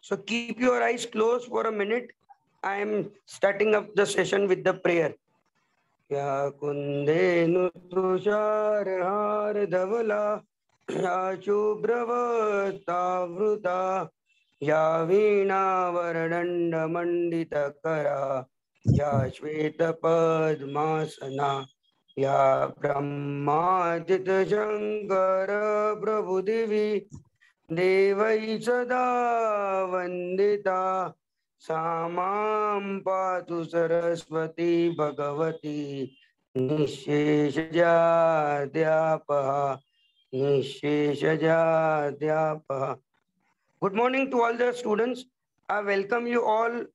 So keep your eyes closed for a minute. I am starting up the session with the prayer. Ya kundenu tushar har dhavala, ya shubhravata ya veena varadanda mandita kara, ya shveta padmasana, ya brahmadita shankara prabhu devi देवै सदा वन्दिता सा मां पातु Saraswati Bhagwati निःशेषजाड्यापहा निःशेषजाड्यापहा. Good morning to all the students. I welcome you all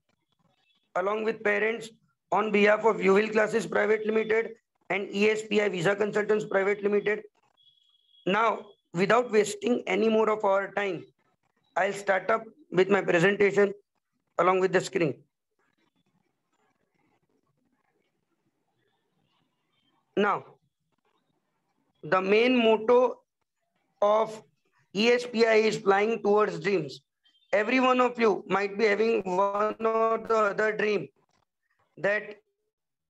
along with parents on behalf of UVIL Classes Private Limited and ESPI Visa Consultants Private Limited. Now, without wasting any more of our time, I'll start up with my presentation along with the screen. Now, the main motto of ESPI is flying towards dreams. Every one of you might be having one or the other dream that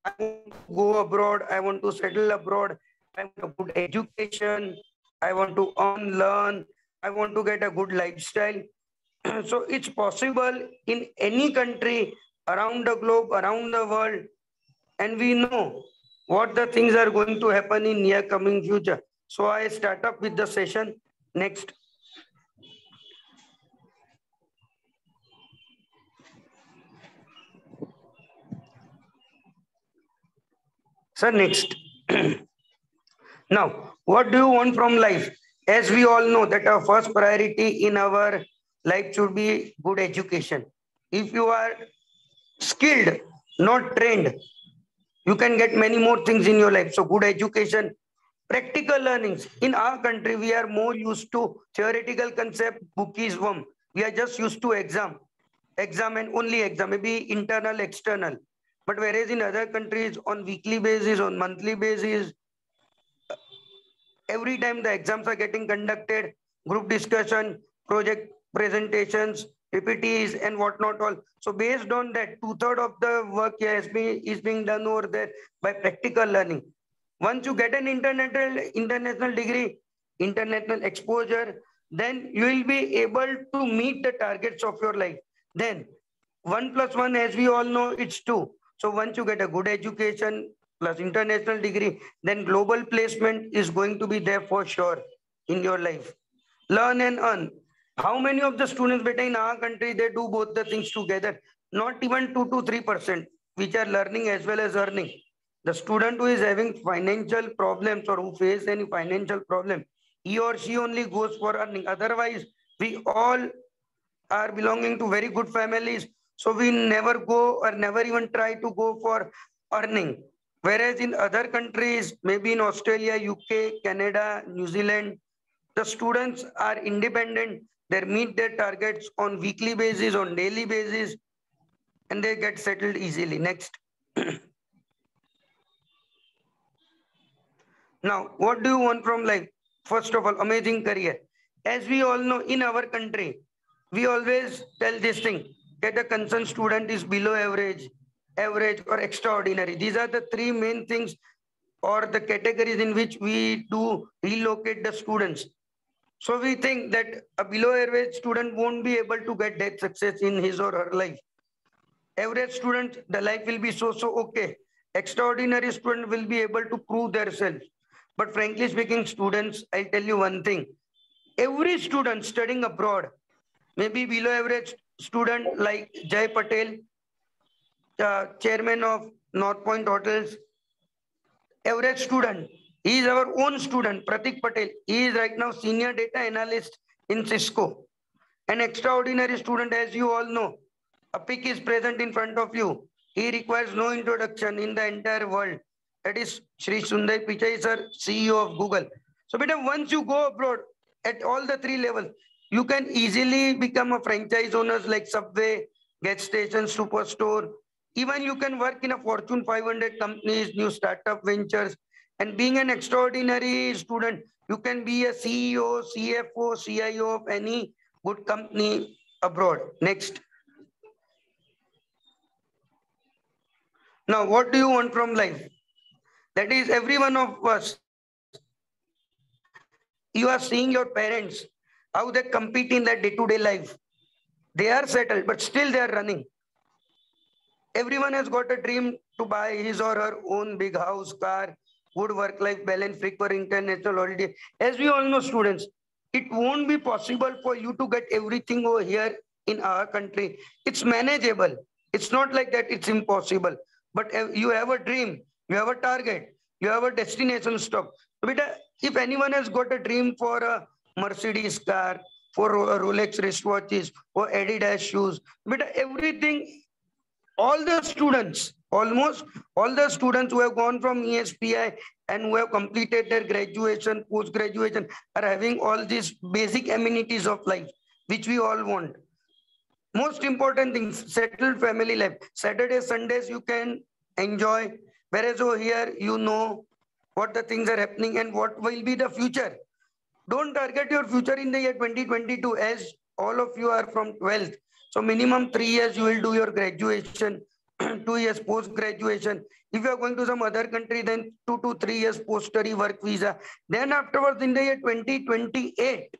I want to go abroad, I want to settle abroad, I want a good education, I want to learn, I want to get a good lifestyle. So it's possible in any country around the globe, around the world, and we know what the things are going to happen in near coming future. So I start up with the session next. Sir, next. Now, what do you want from life? As we all know that our first priority in our life should be good education. If you are skilled, not trained, you can get many more things in your life. So good education, practical learnings. In our country, we are more used to theoretical concept, bookism. We are just used to exam and only exam, maybe internal, external. But whereas in other countries, on weekly basis, on monthly basis, every time the exams are getting conducted, group discussion, project presentations, PPTs and whatnot all. So based on that, 2/3 of the work is being done over there by practical learning. Once you get an international degree, international exposure, then you will be able to meet the targets of your life. Then 1 plus 1, as we all know, it's 2. So once you get a good education plus international degree, then global placement is going to be there for sure in your life. Learn and earn. How many of the students better in our country, they do both the things together? Not even 2 to 3%, which are learning as well as earning. The student who is having financial problems or who face any financial problem, he or she only goes for earning. Otherwise, we all are belonging to very good families. So we never go or never even try to go for earning. Whereas in other countries, maybe in Australia, UK, Canada, New Zealand, the students are independent. They meet their targets on weekly basis, on daily basis, and they get settled easily. Next. Now, what do you want from life? First of all, amazing career. As we all know, in our country, we always tell this thing that a concerned student is below average, average or extraordinary. These are the three main things or the categories in which we do relocate the students. So we think that a below average student won't be able to get that success in his or her life. Average student, the life will be so okay. Extraordinary student will be able to prove themselves. But frankly speaking, students, I'll tell you one thing. Every student studying abroad, maybe below average student like Jay Patel, chairman of North Point Hotels, average student, he is our own student, Pratik Patel. He is right now senior data analyst in Cisco. An extraordinary student, as you all know, a pic is present in front of you. He requires no introduction in the entire world. That is Shri Sundar Pichai sir, CEO of Google. So, once you go abroad at all the three levels, you can easily become a franchise owners like Subway, gas station, superstore. Even you can work in a Fortune 500 companies, new startup ventures. And being an extraordinary student, you can be a CEO, CFO, CIO of any good company abroad. Next. Now, what do you want from life? That is every one of us. You are seeing your parents, how they compete in their day-to-day life. They are settled, but still they are running. Everyone has got a dream to buy his or her own big house, car, good work-life balance, frequent international holiday. As we all know, students, it won't be possible for you to get everything over here in our country. It's manageable. It's not like that it's impossible. But you have a dream, you have a target, you have a destination stop. Beta, if anyone has got a dream for a Mercedes car, for a Rolex wristwatches, or Adidas shoes, beta, everything, all the students, almost all the students who have gone from ESPI and who have completed their graduation, post-graduation, are having all these basic amenities of life, which we all want. Most important things, settled family life. Saturdays, Sundays, you can enjoy. Whereas over here, you know what the things are happening and what will be the future. Don't target your future in the year 2022 as all of you are from 12th. So minimum 3 years you will do your graduation, 2 years post-graduation. If you are going to some other country, then 2 to 3 years post-study work visa. Then afterwards in the year 2028,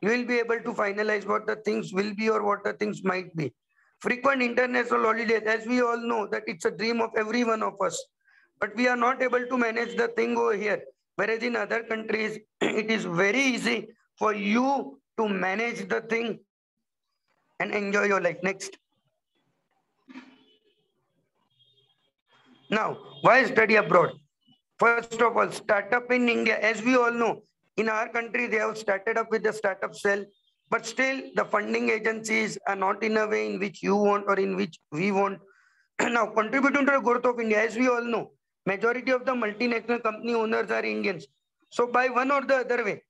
you will be able to finalize what the things will be or what the things might be. Frequent international holidays, as we all know that it's a dream of every one of us. But we are not able to manage the thing over here. Whereas in other countries, it is very easy for you to manage the thing and enjoy your life. Next. Now, why study abroad? First of all, startup in India, as we all know, in our country, they have started up with the startup cell, but still the funding agencies are not in a way in which you want or in which we want. Now, contributing to the growth of India, as we all know, majority of the multinational company owners are Indians. So by one or the other way,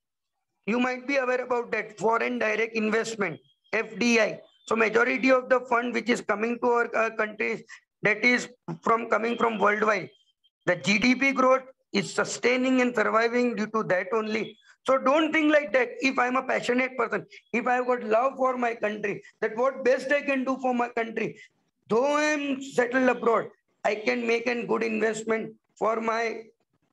you might be aware about that foreign direct investment, FDI. So majority of the fund which is coming to our countries, that is from coming from worldwide. The GDP growth is sustaining and surviving due to that only. So don't think like that. If I'm a passionate person, if I've got love for my country, that what best I can do for my country, though I'm settled abroad, I can make a good investment for my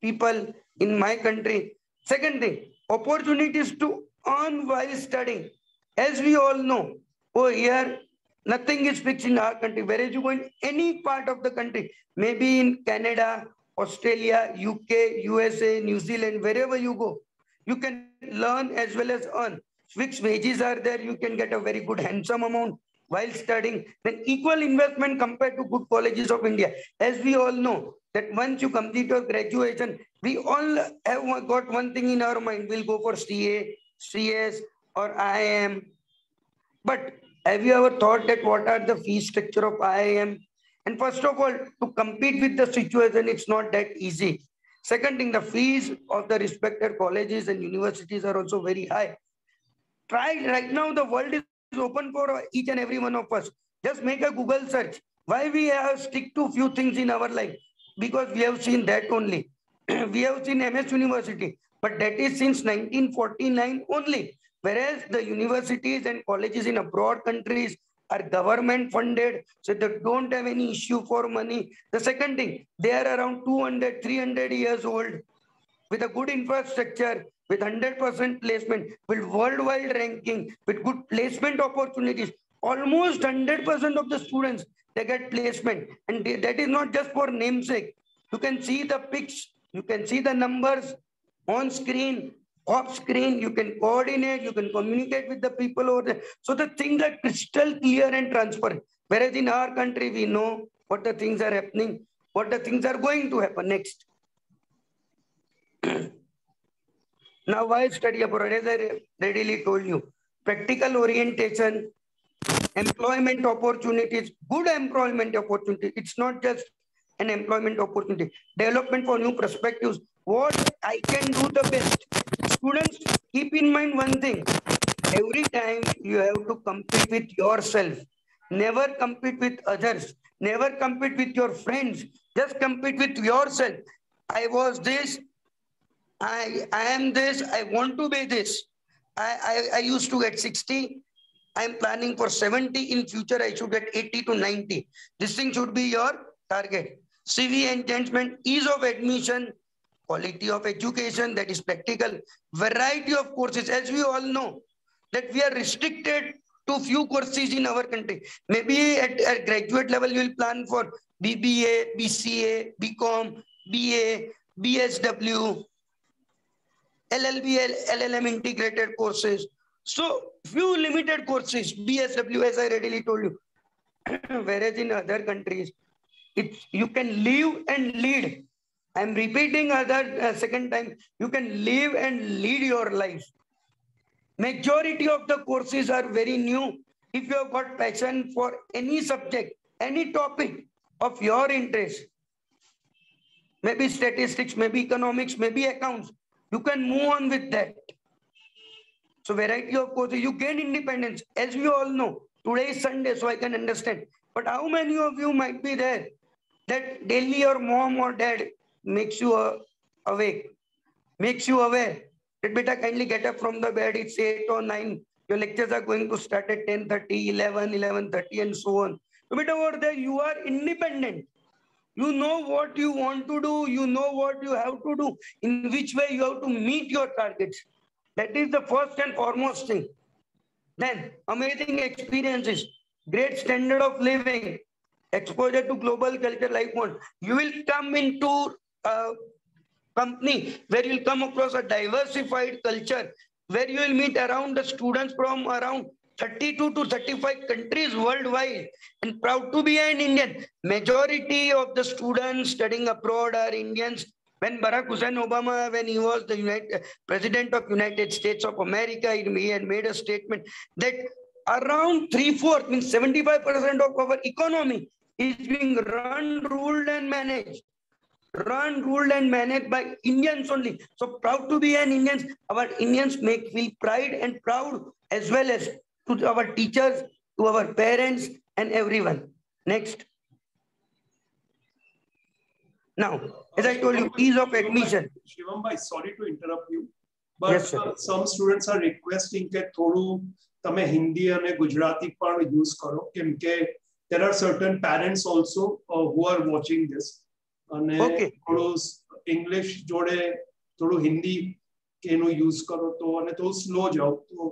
people in my country. Second thing, opportunities to earn while studying. As we all know, oh here, nothing is fixed in our country. Whereas you go in any part of the country, maybe in Canada, Australia, UK, USA, New Zealand, wherever you go, you can learn as well as earn. Fixed wages are there. You can get a very good handsome amount while studying. Then equal investment compared to good colleges of India. As we all know, that once you complete your graduation, we all have got one thing in our mind. We'll go for CA, CS, or IIM. But have you ever thought that what are the fee structure of IIM? And first of all, to compete with the situation, it's not that easy. Second thing, the fees of the respected colleges and universities are also very high. Try right now, the world is open for each and every one of us. Just make a Google search. Why we have stick to few things in our life? Because we have seen that only. We have seen MS University, but that is since 1949 only. Whereas the universities and colleges in abroad countries are government funded, so they don't have any issue for money. The second thing, they are around 200, 300 years old with a good infrastructure, with 100% placement, with worldwide ranking, with good placement opportunities. Almost 100% of the students, they get placement. And that is not just for namesake. You can see the pics, you can see the numbers on screen, off screen, you can coordinate, you can communicate with the people over there. So the things are crystal clear and transparent. Whereas in our country, we know what the things are happening, what the things are going to happen next. Now, why study abroad? As I readily told you, practical orientation, employment opportunities, good employment opportunity. It's not just an employment opportunity. Development for new perspectives. What I can do the best. Students, keep in mind one thing. Every time you have to compete with yourself. Never compete with others. Never compete with your friends. Just compete with yourself. I was this, I am this, I want to be this. I used to get 60. I am planning for 70. In future, I should get 80 to 90. This thing should be your target. CV enhancement, ease of admission, quality of education, that is practical, variety of courses. As we all know, that we are restricted to few courses in our country. Maybe at graduate level, you will plan for BBA, BCA, BCom, BA, BSW, LLB, LLM integrated courses. So few limited courses, BSW, as I readily told you. Whereas in other countries, you can live and lead. I'm repeating second time, you can live and lead your life. Majority of the courses are very new. If you have got passion for any subject, any topic of your interest, maybe statistics, maybe economics, maybe accounts, you can move on with that. So variety of courses, you gain independence. As we all know, today is Sunday, so I can understand. But how many of you might be there that daily your mom or dad makes you awake, makes you aware that beta kindly get up from the bed, it's 8 or 9. Your lectures are going to start at 10:30, 11, 11:30 and so on. So beta over there, you are independent. You know what you want to do. You know what you have to do, in which way you have to meet your targets. That is the first and foremost thing. Then amazing experiences, great standard of living, exposure to global culture like one. You will come into a company where you'll come across a diversified culture, where you will meet around the students from around 32 to 35 countries worldwide, and proud to be an Indian. Majority of the students studying abroad are Indians. When Barack Hussein Obama, when he was the President of United States of America, he had made a statement that around 3/4, means 75% of our economy is being ruled and managed by Indians only. So proud to be an Indian. Our Indians feel pride and proud, as well as to our teachers, to our parents and everyone. Next. Now, as I told you, ease of admission. Shivam bhai, sorry to interrupt you, but yes, some students are requesting that thodu tame Hindi and Gujarati part use karo, because there are certain parents also who are watching this. અને થોડું English જોડે થોડું હિન્દી એનો use કરો તો અને થોડું slow જાઓ તો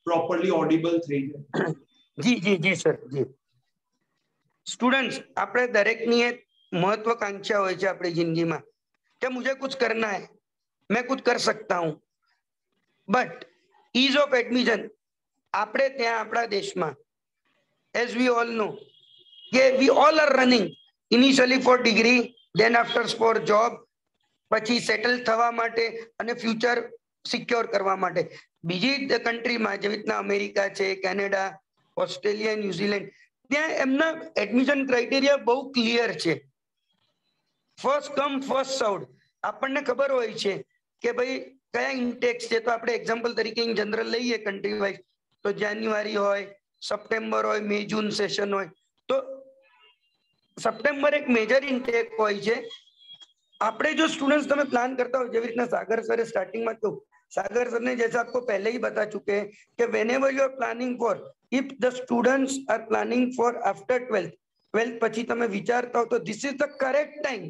પ્રોપરલી ઓડિબલ થઈ જાય. જી સર, જી. સ્ટુડન્ટ્સ, આપણે દરેકની એક મહત્વાકાંક્ષા હોય છે આપણી જિંદગીમાં કે મુझे कुछ करना है, मैं कुछ कर सकता हूं. બટ ઇઝ ઓફ એડમિશન આપણે ત્યાં આપણા દેશમાં, એઝ વી ઓલ નો, કે we all are running initially for degree, then after for job, પછી સેટલ થવા માટે અને ફ્યુચર સિક્યોર કરવા માટે. બીજી કન્ટ્રીમાં જેવી રીતના અમેરિકા છે, કેનેડા, ઓસ્ટ્રેલિયા, ન્યુઝીલેન્ડ, ત્યાં એમના એડમિશન ક્રાઇટેરિયા બહુ ક્લિયર છે. First come first served. આપણને ખબર હોય છે કે ભાઈ કયા ઇન્ટેક્સ છે. તો આપણે એક્ઝામ્પલ તરીકે જનરલ લઈએ કન્ટ્રી વાઇઝ, તો જાન્યુઆરી હોય, સપ્ટેમ્બર હોય, મે જૂન સેશન હોય. તો સપ્ટેમ્બર એક મેજર ઇન્ટેક હોય છે. આપણે જો સ્ટુડન્ટ્સ તમે પ્લાન કરતા हो, જેવી રીતના સાગર સરે સ્ટાર્ટિંગમાં કહ્યું, सागर सर ने जैसा आपको पहले ही बता चुके हैं कि whenever you are planning for, if the students are planning for after 12th પછી તમે વિચારતા હો તો this is the correct time.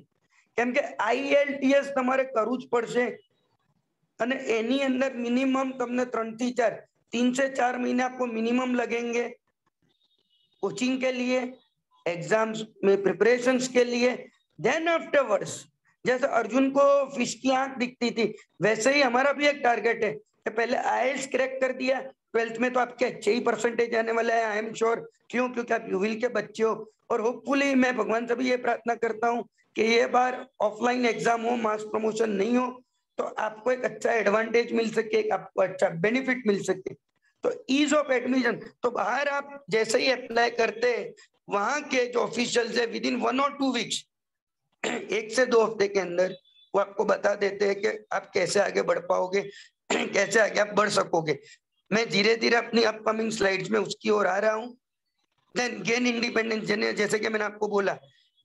કેમ કે IELTS તમારે કરવું જ પડશે અને એની અંદર મિનિમમ તમને 3 થી 4, 3 से 4 महीने आपको मिनिमम लगेंगे कोचिंग के लिए, एग्जाम्स में प्रिपरेशंस के लिए. देन आफ्टरवर्ड्स, जैसे अर्जुन को फिश की आंख दिखती थी, वैसे ही हमारा भी एक टारगेट है कि पहले आईएलटीएस क्रैक कर दिया, 12th में तो आपके अच्छे ही परसेंटेज आने वाले हैं, आई एम श्योर. क्यों? क्योंकि आप यूविल के बच्चे हो. और होपफुली मैं भगवान से भी ये प्रार्थना करता हूँ कि ये बार ऑफलाइन एग्जाम हो, मास प्रमोशन नहीं हो, तो आपको एक अच्छा एडवांटेज मिल सके, आपको अच्छा बेनिफिट मिल सके. तो ईज ऑफ एडमिशन, तो बाहर आप जैसे ही अप्लाई करते, वहां के जो ऑफिशियल्स है विद इन 1 or 2 weeks, 1 से 2 हफ्ते के अंदर वो आपको बता देते हैं कि आप कैसे आगे बढ़ पाओगे, कैसे आगे आप बढ़ सकोगे. मैं धीरे धीरे अपनी अपकमिंग स्लाइड्स में उसकी ओर आ रहा हूँ. देन गेन इंडिपेंडेंस, जैसे कि मैंने आपको बोला,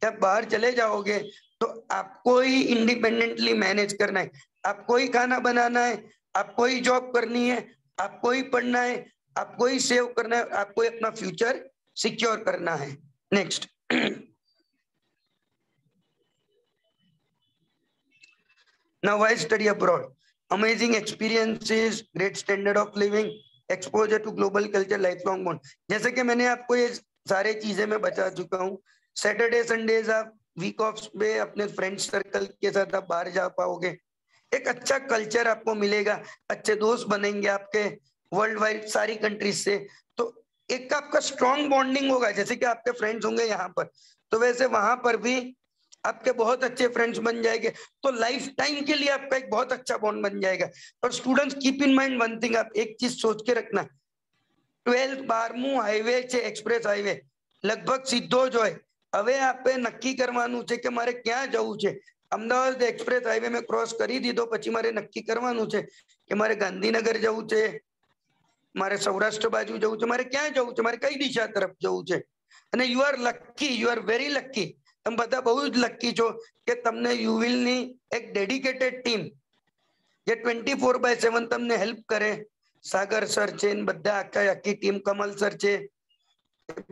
जब बाहर चले जाओगे तो आपको ही इंडिपेंडेंटली मैनेज करना है, आपको ही खाना बनाना है, आपको ही जॉब करनी है, आपको ही पढ़ना है, आपको ही सेव करना है, आपको ही अपना फ्यूचर सिक्योर करना है। Next, now why study abroad? Amazing experiences, great standard of living, exposure to global culture, lifelong bond। जैसे कि मैंने आपको ये सारे चीजें मैं बता चुका हूँ। सैटरडे संडेज आप वीक ऑफ पे अपने फ्रेंड सर्कल के साथ आप बाहर जा पाओगे, एक अच्छा कल्चर आपको मिलेगा, अच्छे दोस्त बनेंगे आपके वर्ल्ड वाइड सारी कंट्रीज से, तो एक आपका स्ट्रॉन्ग बॉन्डिंग होगा। जैसे कि आपके फ्रेंड्स होंगे यहाँ पर, तो वैसे वहां पर भी आपके बहुत अच्छे फ्रेंड्स बन जाएंगे, तो लाइफ टाइम के लिए आपका एक बहुत अच्छा बॉन्ड बन जाएगा। और students keep in mind one thing, आप एक चीज सोच के रखना, 12th 12મું હાઈવે છે, એક્સપ્રેસ હાઈવે લગભગ સીધો જ હોય। હવે આપણે નક્કી કરવાનું છે કે મારે ક્યાં જવું છે। અમદાવાદ એક્સપ્રેસ હાઈવે મેં ક્રોસ કરી દીધો પછી મારે નક્કી કરવાનું છે કે મારે ગાંધીનગર જવું છે, મારે સૌરાષ્ટ્ર બાજુ જવું છે, મારે ક્યાં જવું છે, મારે કઈ દિશા તરફ જવું છે। અને you are lucky, you are very lucky, તમે બધા બહુ જ લકી છો કે તમને યુવિલની એક ડેડિકેટેડ ટીમ જે 24/7 તમને હેલ્પ કરે, સાગર સર છે, બધા આખી ટીમ, કમલ સર છે,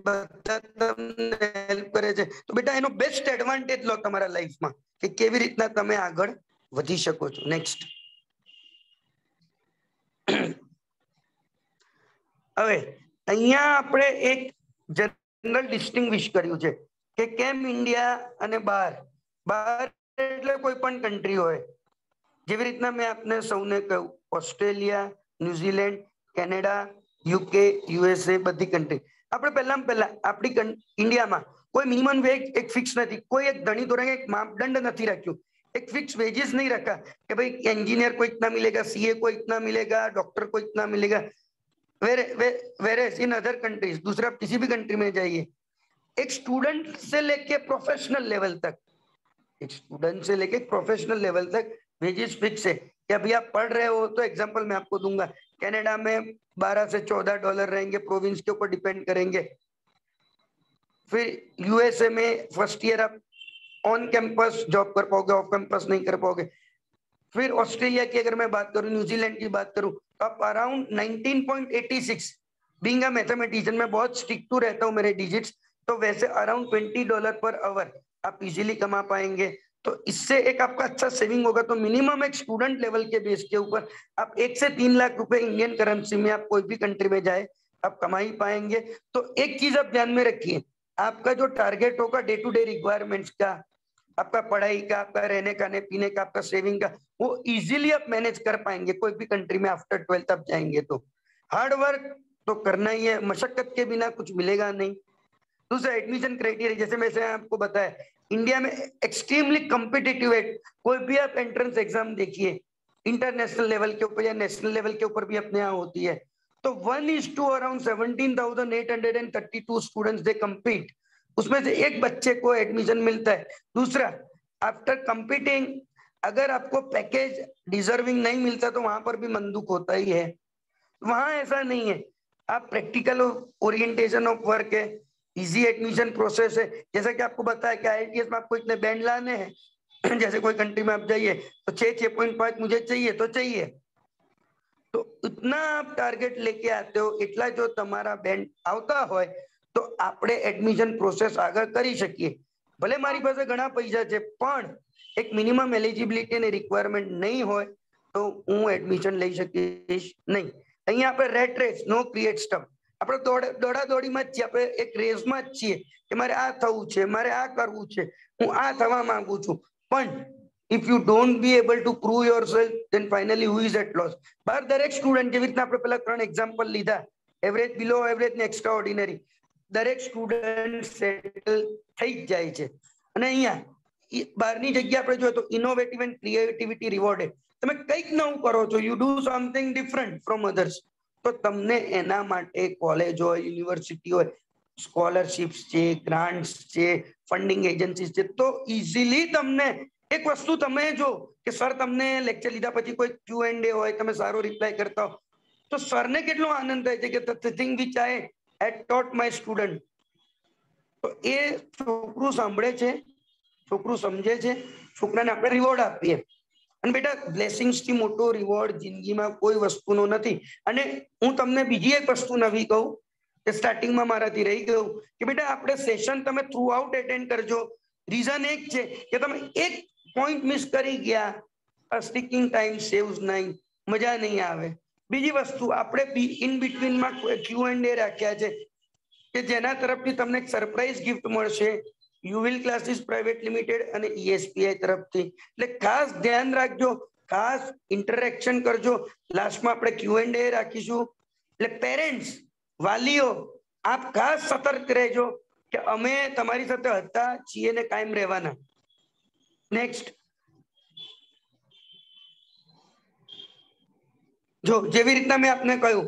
બધા તમને હેલ્પ કરે છે। તો બેટા એનો બેસ્ટ એડવાન્ટેજ લો તમારા લાઈફમાં કે કેવી રીતના તમે આગળ વધી શકો છો। નેક્સ્ટ, હવે અહીંયા આપણે એક જનરલ ડિસ્ટિંગ્વિશ કર્યું છે કે કેમ ઇન્ડિયા અને બહાર, બહાર એટલે કોઈ પણ કન્ટ્રી હોય, જેવી રીતના મેં આપને સૌને કહ્યું Australia, New Zealand, Canada, UK, USA બધી કંટ્રી। આપણે પહેલા આપણી ઇન્ડિયામાં કોઈ મિનિમમ વેજ એક ફિક્સ નથી, કોઈ એક ધણી ધોરણે એક માપદંડ નથી રાખ્યું, एक फिक्स वेजेस नहीं रखा कि भाई इंजीनियर को इतना मिलेगा, सीए को इतना मिलेगा, डॉक्टर को इतना मिलेगा। वेरेस इन अदर कंट्रीज, दूसरा किसी भी कंट्री में जाइए, एक स्टूडेंट से लेके प्रोफेशनल लेवल तक, एक स्टूडेंट से लेके प्रोफेशनल लेवल तक वेजेस फिक्स है कि अभी आप पढ़ रहे हो। तो एग्जांपल मैं आपको दूंगा, कनाडा में 12 से 14 डॉलर रहेंगे, प्रोविंस के ऊपर डिपेंड करेंगे। फिर यूएसए में फर्स्ट ईयर आप ऑन कैंपस जॉब कर पाओगे, ऑफ कैंपस नहीं कर पाओगे। फिर ऑस्ट्रेलिया की अगर मैं बात करूं, न्यूजीलैंड की बात करूं, तो आप अराउंड 19.86, बीइंग अ मैथमेटिशियन मैं बहुत स्ट्रिक्ट टू रहता हूं मेरे डिजिट्स, तो वैसे अराउंड $20 पर आवर आप इजीली कमा पाएंगे। तो इससे एक आपका अच्छा सेविंग होगा। तो मिनिमम एक स्टूडेंट लेवल के बेस के ऊपर आप 1 से 3 लाख रुपए इंडियन करेंसी में आप कोई भी कंट्री में जाए आप कमा ही पाएंगे। तो एक चीज आप ध्यान में रखिए, आपका जो टारगेट होगा डे टू डे रिक्वायरमेंट्स का, आपका पढ़ाई का, आपका रहने खाने पीने का, आपका सेविंग का, वो इजीली आप मैनेज कर पाएंगे कोई भी कंट्री में आफ्टर 12th आप जाएंगे। तो हार्ड वर्क तो करना ही है, मशक्कत के बिना कुछ मिलेगा नहीं। दूसरा एडमिशन क्राइटेरिया, जैसे मैंने आपको बताया इंडिया में एक्सट्रीमली कॉम्पिटिटिव है, कोई भी आप एंट्रेंस एग्जाम देखिए इंटरनेशनल लेवल के ऊपर या नेशनल लेवल के ऊपर भी अपने यहाँ होती है, तो 1:2 अराउंड 17,832 स्टूडेंट्स दे कम्पीट, उसमें से एक बच्चे को एडमिशन मिलता है। दूसरा, आफ्टर कंपीटिंग अगर आपको पैकेज डिजर्विंग नहीं मिलता तो वहां पर भी मन दुख होता ही है। वहां ऐसा नहीं है, आप प्रैक्टिकल ओरिएंटेशन ऑफ वर्क है, इजी एडमिशन प्रोसेस है। जैसा कि आपको बताया कि आईआईटीएस में आपको इतने बैंड लाने हैं, जैसे कोई कंट्री में आप जाइए तो 6.5 मुझे चाहिए तो चाहिए, तो इतना आप टारगेट लेके आते हो, इतना जो तुम्हारा बैंड आवता होय तो આપણે એડમિશન પ્રોસેસ આગળ કરી શકીએ। ભલે મારી પાસે ઘણા પૈસા છે પણ એક મિનિમમ એલિજિબિલિટી અને રિક્વાયરમેન્ટ નહીં હોય તો હું એડમિશન લઈ શકીશ નહીં। અહીંયા આપણે રેટ રેસ, નો ક્રિએટ સ્ટફ, આપણે દોડા દોડીમાં જ છીએ, આપણે એક રેસમાં જ છીએ કે મારે આ થવું છે, મારે આ કરવું છે, હું આ થવા માંગુ છું। પણ if you don't be able to prove yourself, then finally who is at loss? બહાર દરેક સ્ટુડન્ટ, જેવી રીતના આપણે પેલા 3 એક્ઝામ્પલ લીધા, એવરેજ, બિલો એવરેજ ને એક્સ્ટ્રા ઓર્ડિનરી, દરેક સ્ટુડન્ટ સેટલ થઈ જાય છે। અને અહીંયા બહારની જગ્યા આપણે જોઈએ તો ઇનોવેટિવ એન્ડ ક્રિએટિવિટી રિવોર્ડેડ, તમે કંઈક નવું કરો છો, you do something different from others, તો તમને એના માટે કોલેજ હોય, યુનિવર્સિટી હોય, સ્કોલરશિપ્સ છે, ગ્રાન્ટ્સ છે, ફંડિંગ એજન્સીસ છે, તો ઇઝીલી તમને એક વસ્તુ તમે જો કે સર તમને લેક્ચર લીધા પછી કોઈ Q&A હોય, તમે સારો રિપ્લાય કરતા હો તો સરને કેટલો આનંદ થાય છે કે the thing which I had taught my student, તો એ છોકરું સાંભળે છે, છોકરું સમજે છે, છોકરાને આપણે રિવોર્ડ આપીએ। અને બેટા બ્લેસિંગ્સ થી મોટો રિવોર્ડ જિંદગીમાં કોઈ વસ્તુનો નથી. અને હું તમને બીજી એક વસ્તુ નવી કહું કે સ્ટાર્ટિંગમાં મારાથી રહી ગયું કે બેટા આપણે સેશન તમે થ્રુ આઉટ એટેન્ડ કરજો. રીઝન એક છે કે તમે એક પોઈન્ટ મિસ કરી ગયા, સ્પીકિંગ ટાઈમ સેવ્સ નહીં, મજા નહીં આવે. બીજી વસ્તુ આપણે ઇન બિટવીનમાં Q&A રાખ્યા છે કે જેના તરફથી તમને એક સરપ્રાઈઝ ગિફ્ટ મળશે યુવિલ ક્લાસીસ પ્રાઇવેટ લિમિટેડ અને ESPI તરફથી. એટલે ખાસ ધ્યાન રાખજો, ખાસ ઇન્ટરેક્શન કરજો. લાસ્ટમાં આપણે Q&A રાખીશું. એટલે પેરેન્ટ્સ, વાલીઓ, આપ ખાસ સતર્ક રહેજો કે અમે તમારી સાથે હતા, છીએ ને કાયમ રહેવાના. નેક્સ્ટ, જો જેવી રીતના મેં આપને કહ્યું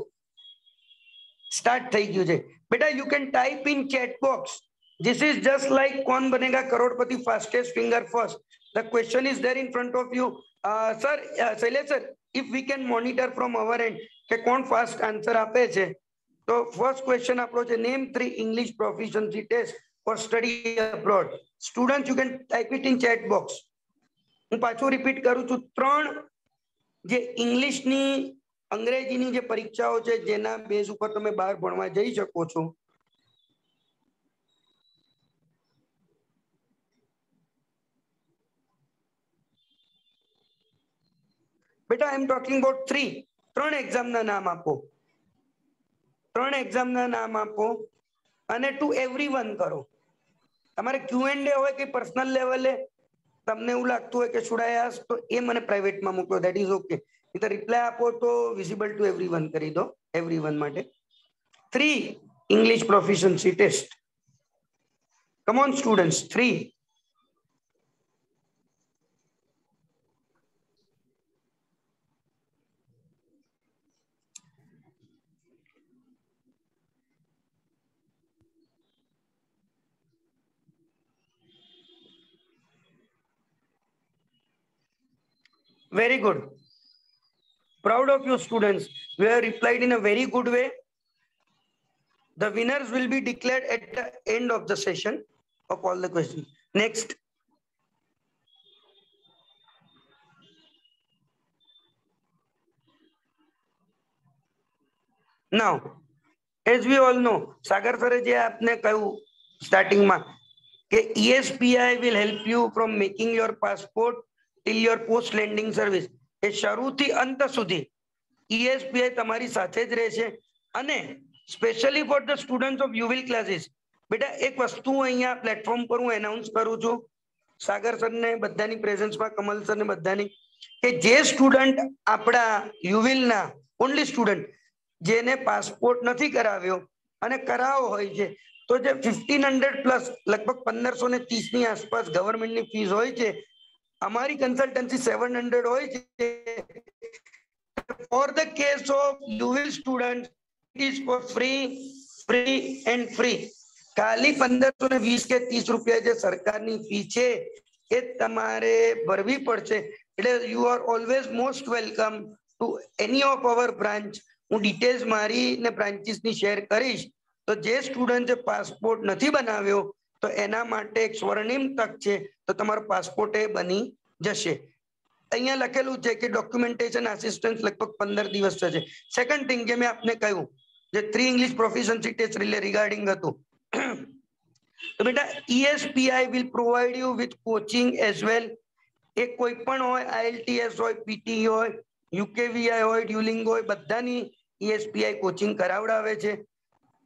સ્ટાર્ટ થઈ ગયું છે બેટા, you can type in chat box. This is just like कौन बनेगा करोड़पति fastest finger first. The question is there in front of you. Sir, Shailesh sir, if we can monitor from our end કે કોણ fast answer આપે છે. તો first question આપણો છે, name 3 English proficiency test for study abroad. Student you can type it in chat box. હું પાછું repeat કરું છું, 3 જે ઇંગ્લિશની અંગ્રેજીની જે પરીક્ષાઓ છે જેના બેઝ ઉપર તમે બહાર ભણવા જઈ શકો છો. બેટા આઈ એમ ટોકિંગ અબાઉટ 3 એક્ઝામના નામ આપો. 3 એક્ઝામના નામ આપો અને ટુ એવરીવન કરો. તમારે Q&A હોય કે પર્સનલ લેવલે તમને એવું લાગતું હોય કે શુડ આઈ આસ્ક, તો એ મને પ્રાઇવેટમાં મોકલો, ધેટ ઇઝ ઓકે. તો રિપ્લાય આપો તો વિઝિબલ ટુ એવરીવન કરી દો, એવરીવન માટે. 3 English proficiency test. Come on students, 3. Very good. Proud of you students. You have replied in a very good way. The winners will be declared at the end of the session of all the questions. Next. Now, as we all know, Sagar sir જે આપને કહ્યું સ્ટાર્ટિંગમાં કે ESPI will help you from making your passport till your post landing service. એ શરૂથી અંત સુધી ESPI તમારી સાથે જ રહેશે. અને specially for the students of યુવિલ ક્લાસીસ, બેટા એક વસ્તુ અહીંયા પ્લેટફોર્મ પર હું એનાઉન્સ કરું છું સાગર સર ને બધાની પ્રેઝન્સમાં, કમલ સર ને બધાની, કે જે સ્ટુડન્ટ આપણા યુવિલના ઓનલી સ્ટુડન્ટ જેને પાસપોર્ટ નથી કરાવ્યો અને કરાવો હોય છે, તો જે 1500 પ્લસ લગભગ 1530 ની આસપાસ ગવર્મેન્ટની ફીસ હોય છે, અમારી કન્સલ્ટન્સી 700 હોય છે. ફોર ધ કેસ ઓફ યુવિલ student it is for free and free. ખાલી 1520 કે 30 રૂપિયા જે સરકારની ફી છે એ તમારે ભરવી પડશે. એટલે you are always most welcome two any of our branch. હું ડિટેલ્સ મારી ને બ્રાન્ચીસની શેર કરીશ. તો જે સ્ટુડન્ટે પાસપોર્ટ નથી બનાવ્યો તો એના માટે એક સ્વર્ણિમ તક છે, તો તમારો પાસપોર્ટ એ બની જશે. અહીંયા લખેલું છે કે ડોક્યુમેન્ટેશન આસિસ્ટન્સ લગભગ 15 દિવસ થશે. સેકન્ડ થિંગ જે મેં આપને કહ્યું, જે 3 ઇંગ્લિશ પ્રોફિશિયન્સી ટેસ્ટ રિગાર્ડિંગ હતું, તો બેટા ESPI will provide you with coaching as well. એ કોઈ પણ હોય, IELTS હોય, PTE હોય, UKVI હોય, ડ્યુલિંગો હોય, બધાની ESPI કોચિંગ કરાવડાવે છે.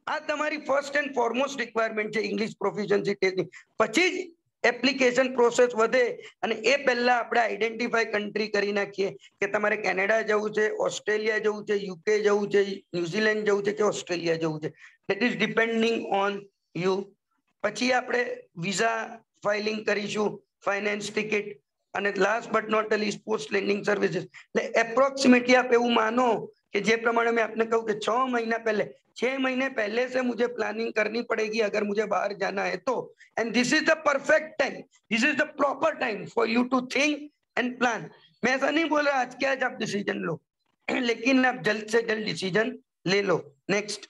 આ તમારી ફર્સ્ટ એન્ડ ફોરમોસ્ટ રિક્વાયરમેન્ટ છે ઇંગ્લિશ પ્રોફિશિયન્સી ટેસ્ટની. પછી જ એપ્લિકેશન પ્રોસેસ વધે અને એ પહેલા આપણે આઈડેન્ટિફાઈ કન્ટ્રી કરી નાખીએ કે તમારે કેનેડા જવું છે, ઓસ્ટ્રેલિયા જવું છે, UK જવું છે, ન્યુઝીલેન્ડ જવું છે કે ઓસ્ટ્રેલિયા જવું છે. That is depending on you. પછી આપણે વિઝા ફાઇલિંગ કરીશું, ફાઇનાન્સ ટિકિટ, અને last but not least post landing services. એટલે એપ્રોક્સિમેટલી आप એવું માનો कि જે પ્રમાણે मैं आपने कहूँ कि 6 महीना पहले 6 महीने पहले से मुझे प्लानिंग करनी पड़ेगी अगर मुझे बाहर जाना है तो. And this is the perfect time, this is the proper time for you to think and plan. मैं ऐसा नहीं बोल रहा आज के आज आप डिसीजन लो, लेकिन आप जल्द से जल्द डिसीजन ले लो. Next.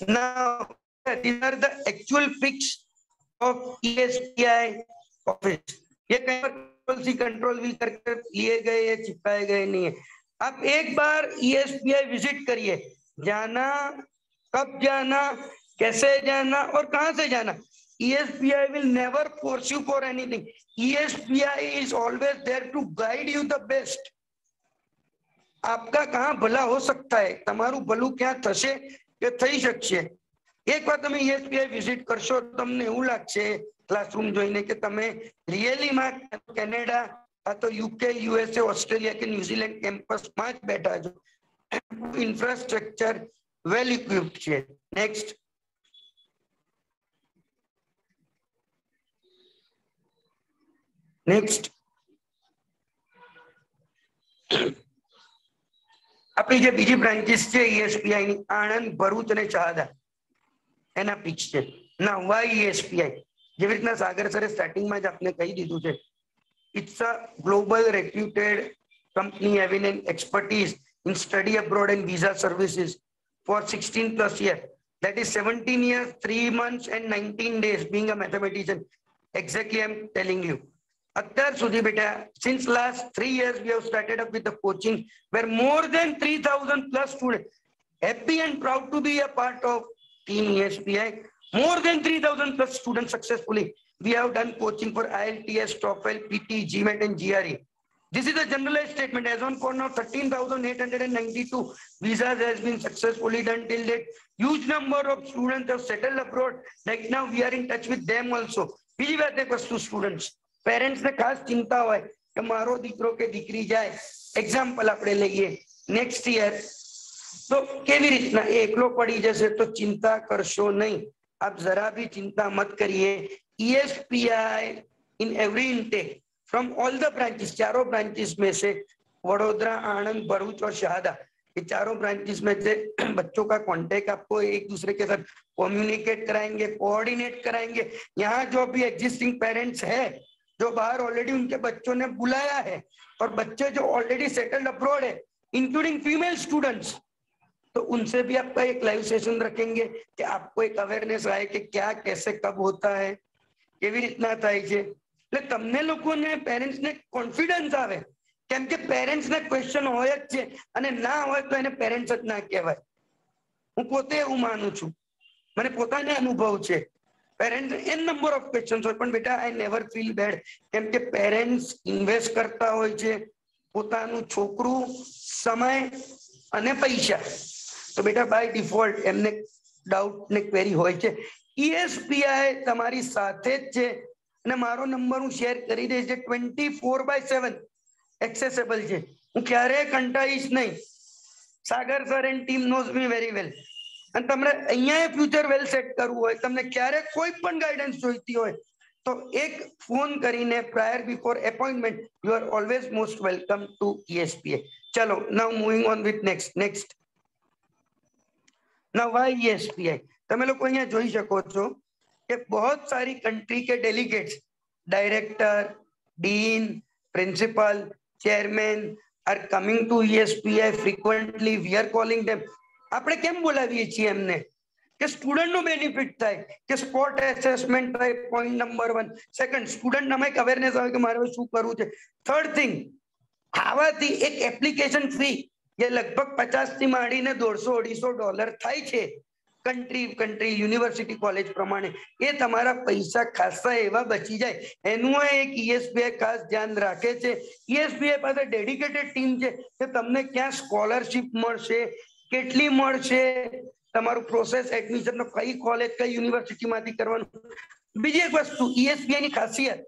Now, these are the actual pics of ESPI office. ये कहीं पर कंट्रोल वी करके लिए गए या चिपकाए गए नहीं है। आप एक बार ESPI विजिट करिए, जाना, कब जाना, कैसे जाना और कहां से जाना। ESPI will never force you for anything. ESPI is always there to guide you the best. आपका कहाँ भला हो सकता है, તમારું ભલું ક્યાં થશે કે થઈ શકશે। એકવાર તમે ESPI વિઝિટ કરશો તમને એવું લાગશે ક્લાસરૂમ જોઈને કે તમે રિયલીમાં કેનેડા તો UK, USA, ઓસ્ટ્રેલિયા કે ન્યુઝીલેન્ડ કેમ્પસમાં જ બેઠા છો। ઇન્ફ્રાસ્ટ્રક્ચર વેલ ઇક્વિપ્ડ છે। નેક્સ્ટ, નેક્સ્ટ આપણી જે બીજી બ્રાન્ચીસ છે ESPI ની, આણંદ, ભરૂચ અને શહાદા, એના પિચ છે। ના વાય ESPI, જેવી રીતના સાગર સરે સ્ટાર્ટિંગમાં જ આપને કહી દીધું છે, it's a global reputed company having an expertise in study abroad and visa services for 16 plus years, that is 17 years 3 months and 19 days being a mathematician. Exactly, I'm telling you. અત્યાર સુધી બેટા, since last 3 years we have started up with the coaching where more than 3,000 plus students, happy and proud to be a part of team ESPI. More than 3,000 plus students successfully we have done coaching for IELTS, TOEFL, PT, GMAT and GRE. This is a generalized statement. As on for now 13,892 visas has been successfully done till date. Huge number of students have settled abroad. Right now we are in touch with them also. બીજી વાત એક વસ્તુ, students parents ને ખાસ ચિંતા હોય કે મારો દીકરો કે દીકરી જાય, એક્ઝામ્પલ આપણે લઈએ નેક્સ્ટ યર, તો કેવી રીતના એ એકલો પડી જશે, તો ચિંતા કરશો નહીં। आप जरा भी चिंता मत करिए। ESPI in every intake from all the branches, चारों ब्रांचेस में से वडोदरा, आनंद, भरूच और शहादा, ये चारों ब्रांचेस में से बच्चों का कांटेक्ट आपको एक दूसरे के साथ कम्युनिकेट कराएंगे, कोऑर्डिनेट कराएंगे। यहाँ जो भी एग्जिस्टिंग पेरेंट्स है जो बाहर ऑलरेडी उनके बच्चों ने बुलाया है और बच्चे जो ऑलरेडी सेटल्ड अब्रॉड है इंक्लूडिंग फीमेल स्टूडेंट्स, तो उनसे भी आपका एक लाइव सेशन रखेंगे कि आपको एक अवेयरनेस आए कि क्या कैसे कब होता है, કેવી રીતના થાય છે। એટલે તમને લોકોને પેરેન્ટ્સ ને કોન્ફિડન્સ આવે, કેમ કે પેરેન્ટ્સ ને ક્વેશ્ચન હોય જ છે અને ના હોય તો એને પેરેન્ટ્સ જ ના કહેવાય। હું પોતે એવું માનું છું, મને પોતાને અનુભવ છે। Parents an number of questions હોય પણ બેટા આઈ નેવર ફીલ બેડ, કેમ કે પેરેન્ટ્સ ઇન્વેસ્ટ કરતા હોય છે પોતાનું છોકરું, સમય અને પૈસા, તો બેટા બાય ડિફોલ્ટ એમને ડાઉટ ને ક્વેરી હોય છે। ESPI તમારી સાથે જ છે અને મારો નંબર હું શેર કરી દઈશ, 24/7 એક્સેસેબલ છે। હું ક્યારેય કંટાળીશ નહીં। Sagar sir and team knows me very well. અને તમને અહીંયા ફ્યુચર વેલ સેટ કરવું હોય, તમને ક્યારે કોઈ પણ ગાઈડન્સ જોઈતી હોય તો એક ફોન કરીને prior before appointment, you are always most welcome to ESPI। ચલો, now moving on with next. Now why ESPI? તમે લોકો અહીંયા જોઈ શકો છો કે बहुत सारी कंट्री के delegates, director, dean, principal, chairman are coming to ESPI frequently. We are calling them. આપણે કેમ બોલાવીએ છીએ એમને કે સ્ટુડન્ટ નું બેનિફિટ થાય, કે સ્પોટ એસેસમેન્ટ થાય, પોઈન્ટ નંબર 1। સેકન્ડ, સ્ટુડન્ટ નામાં એક અવેરનેસ આવે કે મારે શું કરવું છે। થર્ડ थिंग, આવાથી એક એપ્લિકેશન ફી જે લગભગ 50 થી માંડીને $150-250 થાય છે कंट्री यूनिवर्सिटी कॉलेज प्रमाणे, ये तमारा पैसा खासा एवा बची जाए एनु एक ESPI खास ध्यान राखे छे। ESPI पासे डेडिकेटेड टीम छे के तमने क्या स्कॉलरशिप मळशे, केटली मळशे, तमारू प्रोसेस एडमिशन नो कई कॉलेज कई यूनिवर्सिटी मांथी करवानुं। बीजी एक वस्तु ESPI ની ખાસિયત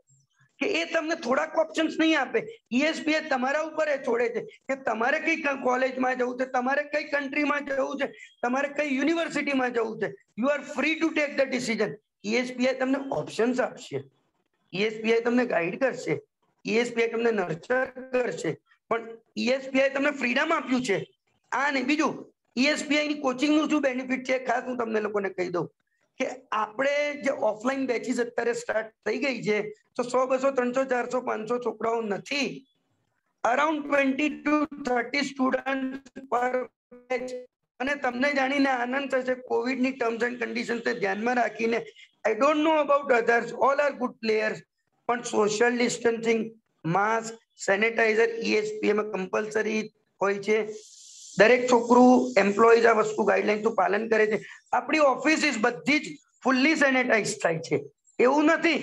કે એ તમને થોડાક ઓપ્શન્સ નહીં આપે, ESPI તમારા ઉપર છોડે છે કે તમારે કઈ કોલેજમાં જવું છે, તમારે કઈ કન્ટ્રીમાં જવું છે, તમારે કઈ યુનિવર્સિટીમાં જવું છે, you are free to take the decision. ESPI તમને ઓપ્શન્સ આપશે, ESPI તમને ગાઈડ કરશે, ESPI તમને નર્ચર કરશે, પણ ESPI તમને ફ્રીડમ આપ્યું છે આ નહીં। બીજું, ESPI ની કોચિંગનું શું બેનિફિટ છે ખાસ હું તમને લોકોને કહી દઉં કે આપણે જે ઓફલાઈન બેચીસ અત્યારે સ્ટાર્ટ થઈ ગઈ છે તો 100, 200, 300, 400, 500 છોકરાઓ નથી, અરાઉન્ડ 20 to 30 સ્ટુડન્ટ પર બેચ અને તમને જાણીને આનંદ થશે કોવિડ ની ટર્મ્સ એન્ડ કન્ડિશન્સ ને ધ્યાનમાં રાખીને I don't know about others, all are good players, પણ social distancing, mask, sanitizer, ESPM compulsory હોય છે. દરેક છોકરું એમ્પ્લોઈઝ આ વસ્તુ ગાઈડલાઈન નું પાલન કરે છે. આપણી ઓફિસ બધી જ ફુલ્લી સેનેટાઈઝ થાય છે, એવું નથી.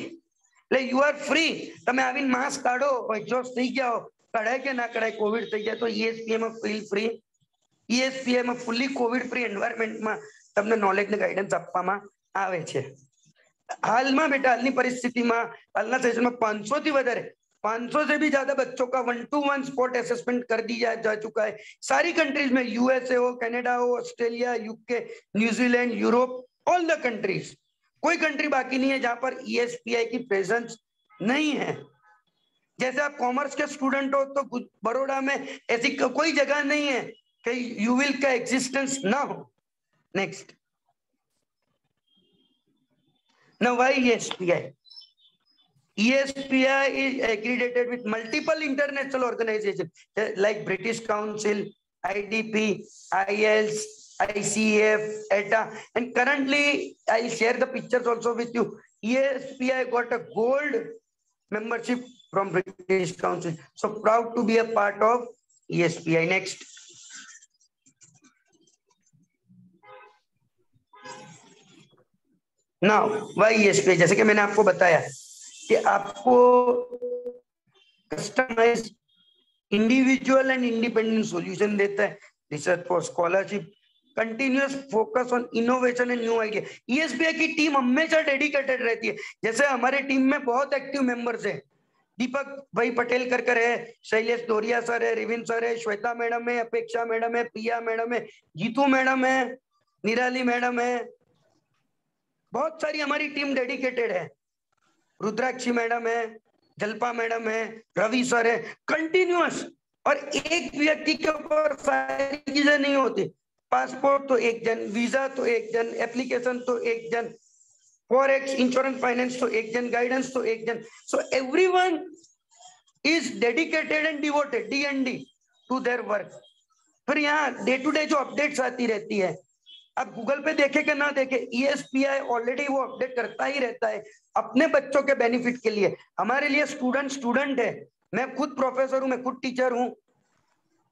એટલે યુ આર ફ્રી, તમે આવીને માસ્ક કાઢો, એક્ઝોસ્ટ થઈ ગયા, કઢાય કે ના કઢાય, કોવિડ થઈ ગયા તો ESPM feel free. ESPM fully covid free એન્વાયરમેન્ટમાં તમને નોલેજ ને ગાઈડન્સ આપવામાં આવે છે. हाल बेटा हाल परिस्थिति में हाल सेशन में 500 થી વધારે 500 से भी ज्यादा बच्चों का 1-to-1 स्पॉट असेसमेंट कर दिया जा चुका है सारी कंट्रीज में, USA हो, कनाडा हो, Australia, UK, New Zealand, Europe, all the countries. कोई कंट्री बाकी नहीं है जहां पर ESPI की प्रेजेंस नहीं है. जैसे आप कॉमर्स के स्टूडेंट हो तो बड़ौदा में ऐसी कोई जगह नहीं है कि यूविल का एग्जिस्टेंस ना हो. Next. Now, why ESPI? ESPI is accredited with multiple international organizations like British Council, IDP, IELTS, ICF, ETA, and currently I'll share the pictures also with you. ESPI got a gold membership from British Council. So proud to be a part of ESPI. Next. Now why ESPI, जैसे कि मैंने आपको बताया कि आपको customize individual and independent solution देता है, research for scholarship, continuous focus on innovation and new idea. ESPI की टीम हमेशा डेडिकेटेड रहती है. जैसे हमारे टीम में बहुत एक्टिव मेंबर्स है, दीपक भाई पटेल कर है, शैलेश दोरिया सर है, रिविन सर है, श्वेता मैडम है, अपेक्षा मैडम है, प्रिया मैडम है, जीतू मैडम है, निराली मैडम है, बहुत सारी हमारी टीम डेडिकेटेड है. रुद्राक्षी मैडम है, जल्पा मैडम है, रवि सर है, कंटिन्यूअस. और एक व्यक्ति के ऊपर सारी चीजें नहीं होती. पासपोर्ट तो एक जन, वीजा तो एक जन, एप्लीकेशन तो एक जन, फॉरेक्स, इंश्योरेंस, फाइनेंस तो एक जन, गाइडेंस तो एक जन. So everyone is dedicated and devoted D&D to their work. फिर यहाँ डे टू डे जो अपडेट्स आती रहती है, अब गूगल पे देखे कि ना देखे, ESPI ऑलरेडी वो अपडेट करता ही रहता है अपने बच्चों के बेनिफिट के लिए. हमारे लिए स्टूडेंट है, मैं खुद प्रोफेसर हूं, मैं खुद टीचर हूं,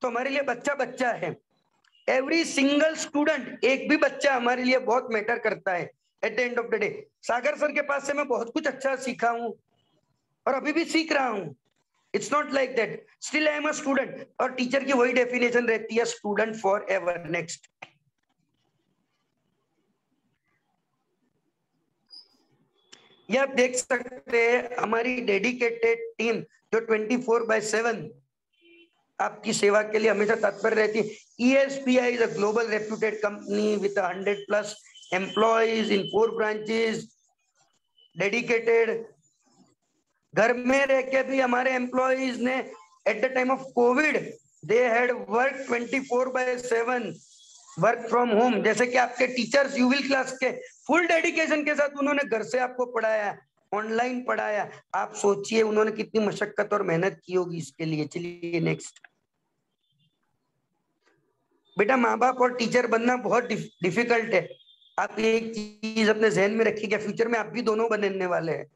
तो हमारे लिए बच्चा है. एवरी सिंगल स्टूडेंट, एक भी बच्चा हमारे लिए बहुत मैटर करता है. At the end of the day Sagar sir के पास से मैं बहुत कुछ अच्छा सीखा हूं और अभी भी सीख रहा हूं. It's not like that, still I am a student. और टीचर की वही डेफिनेशन रहती है, स्टूडेंट फॉर एवर. नेक्स्ट. ये आप देख सकते हैं हमारी डेडिकेटेड टीम जो 24/7 आपकी सेवा के लिए हमेशा तत्पर रहती है. ESPI is a global reputed company with 100+ employees in 4 branches. Dedicated. घर में रह के भी हमारे एम्प्लॉइज ने at the time of Covid they had work 24/7 work from home. जैसे कि आपके टीचर्स यूविल क्लास के फुल डेडिकेशन के साथ उन्होंने घर से आपको पढ़ाया, ऑनलाइन पढ़ाया. आप सोचिए उन्होंने कितनी मशक्कत और मेहनत की होगी इसके लिए. चलिए नेक्स्ट. बेटा माँ बाप और टीचर बनना बहुत डिफिकल्ट है. आप एक चीज अपने जहन में रखिएगा, फ्यूचर में आप भी दोनों बनने वाले हैं,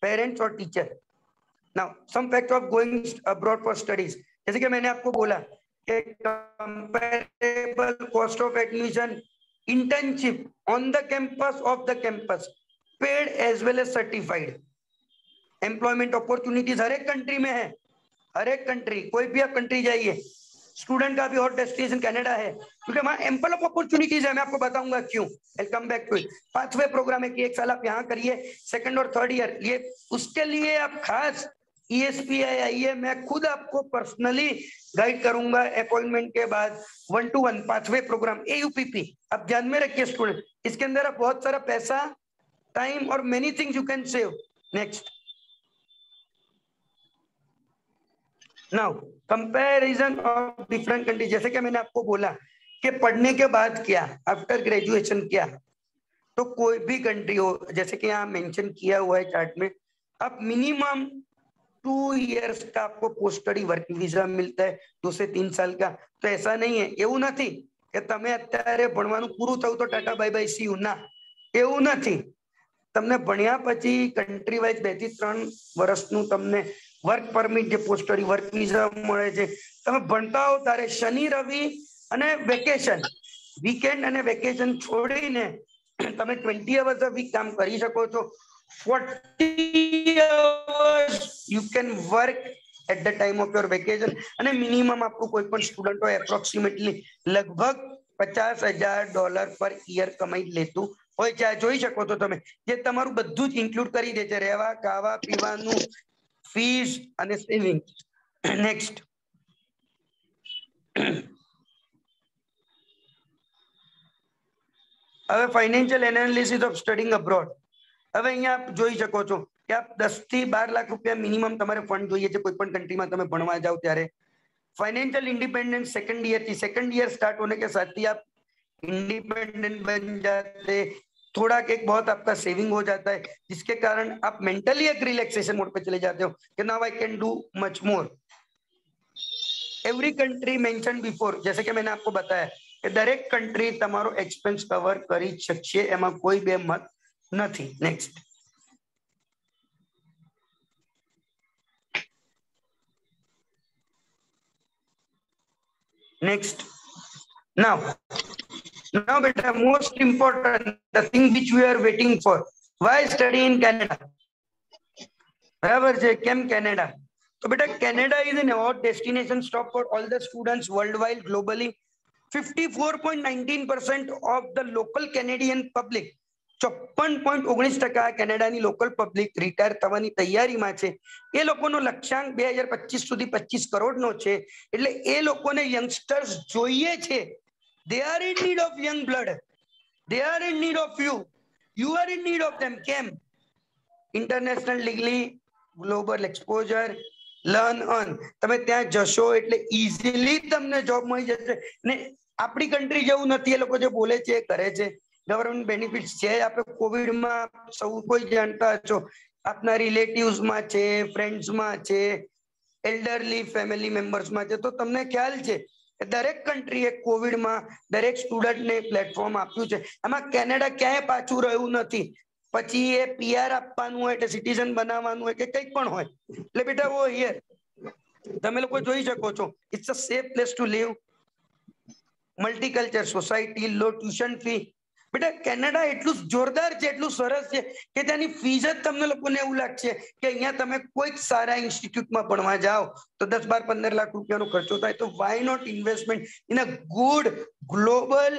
पेरेंट्स और teacher. Now some fact of going abroad for studies. जैसे कि मैंने आपको बोला comparable cost of admission, internship on the campus, of the campus, paid as well as certified. Employment opportunities हर एक कंट्री में है, हर एक कंट्री, कोई भी आप कंट्री जाइए. स्टूडेंट का भी हॉट डेस्टिनेशन कनाडा है क्योंकि वहां एम्पल ऑफ अपॉर्चुनिटीज है. मैं आपको बताऊंगा क्यों. I come back to it. 5वें प्रोग्राम है कि 1 साल आप यहाँ करिए, 2nd और 3rd ईयर, ये उसके लिए आप खास ESPI आइए. मैं खुद आपको पर्सनली गाइड करूंगा अपॉइंटमेंट के बाद 1-to-1 5वें प्रोग्राम AUPP. आप ध्यान में रखिए स्टूडेंट, इसके अंदर आप बहुत सारा पैसा, टाइम और many things you can save. Next. Now comparison of different countries. जैसे कि मैंने आपको बोला कि पढ़ने के बाद क्या, आफ्टर ग्रेजुएशन क्या, तो कोई भी कंट्री हो, जैसे कि यहाँ मेंशन किया हुआ है चार्ट में, अब मिनिमम 2 years का आपको पोस्ट स्टडी वर्क वीजा मिलता है, 2 से 3 साल का. तो ऐसा नहीं है, એવું નથી કે તમે અત્યારે ભણવાનું પૂરું થયું તો Tata bye bye see you, ના, એવું નથી. તમને ભણ્યા પછી કન્ટ્રી વાઇઝ 2 થી 3 વર્ષનું તમને વર્ક પરમિટ, જે પોસ્ટ સ્ટડી વર્ક વિઝા મળે છે. તમે ભણતા હો ત્યારે શનિ રવિ અને વેકેશન, વીકેન્ડ અને વેકેશન છોડીને તમે 20 અવર્સ અ વીક કામ કરી શકો છો. 40 hours you can work at the time of your vacation. અને મિનિમમ આપણું કોઈ પણ સ્ટુડન્ટ હોય એપ્રોક્સિમેટલી લગભગ $50,000 પર યર કમાઈ લેતું હોય છે. જોઈ શકો છો તમે, જે તમારું બધું જ ઇન્ક્લુડ કરી દે છે, રહેવા, ખાવા, પીવાનું, ફીસ અને સેવિંગ. નેક્સ્ટ. હવે financial analysis of studying abroad. હવે અહીંયા આપ જોઈ શકો છો કે આપ 10 થી 12 લાખ રૂપિયા મિનિમમ તમારે ફંડ જોઈએ છે કોઈ પણ कंट्रीમાં તમે ભણવા જાઓ ત્યારે. Financial independence second year start होने के साथ ही आप इंडिपेंडेंट बन जाते, थोड़ा एक बहुत आपका सेविंग हो जाता है, जिसके कारण आप मेंटली एक रिलैक्सेशन मोड पे चले जाते हो कि now I can do much more. Every country mention before, जैसे कि मैंने आपको बताया कि दरेक कंट्री તમારો एक्सपेंस कवर કરી શકશે, એમાં કોઈ બે મત નથી. Next. Next. Now beta, most important, the thing which we are waiting for. Why study in Canada? બરાબર છે, કેમ કેનેડા? તો બેટા Canada is an award destination stop for all the students worldwide, globally. 54.19% of the local Canadian public, 54.19% કેનેડાની local public retire થવાની તૈયારીમાં છે. એ લોકોનો લક્ષ્યાંક 2025 સુધી 25 કરોડનો છે. એટલે એ લોકોને યંગસ્ટર્સ જોઈએ છે. They are in need of young blood. They are in need of you. You are in need of them. કેમ? International degree, global exposure, learn earn. તમે ત્યાં જશો એટલે ઇઝીલી તમને જોબ મળી જશે. ને આપણી કન્ટ્રી જેવું નથી, એ લોકો જે બોલે છે કરે છે. ગવર્મેન્ટ બેનિફિટ્સ છે. આપણે કોવિડમાં સૌ કોઈ જાણતા છો, આપના રિલેટિવ્સમાં છે, ફ્રેન્ડ્સમાં છે, એલ્ડરલી ફેમિલી મેમ્બર્સમાં છે. તો તમને ખ્યાલ છે દરેક કંટ્રીએ કોવિડમાં દરેક સ્ટુડન્ટને પ્લેટફોર્મ આપ્યું છે. એમાં કેનેડા ક્યાંય પાછું રહ્યું નથી. પછી એ પીઆર આપવાનું હોય કે સિટીઝન બનાવવાનું હોય કે કંઈક પણ હોય, એટલે બેટા વો હિયર તમે લોકો જોઈ શકો છો, it's a safe place to live, multiculture society, low tuition fee. બેટા કેનેડા એટલું જોરદાર છે, એટલું સરસ છે કે ત્યાંની ફીસ જ તમને લોકોને એવું લાગશે કે અહીંયા તમે કોઈક સારા ઇન્સ્ટિટ્યૂટમાં ભણવા જાઓ તો 10, 12, 15 લાખ રૂપિયાનો ખર્ચો થાય. તો why not investment in a good global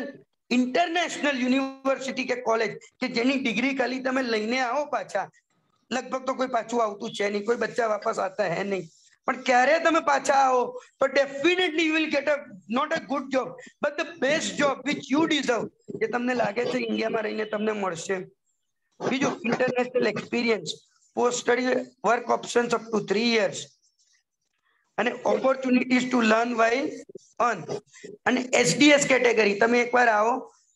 international university के कॉलेज के जेनी डिग्री खाली तमे लईने आओ पाछा, लगभग तो कोई पाछू आवतुं छे नहीं, कोई बच्चा वापस आता है नहीं, पण क्यारे तमे पाछा आओ तो definitely you will get a not a good job but the best job which you deserve, जे तमने लागे छे इंडिया में रहीने तमने मळशे. बीजू international experience, post study work options up to 3 years અને opportunities to learn while earn. અને એસડીએસ કેટેગરી તમે એકવાર આવો,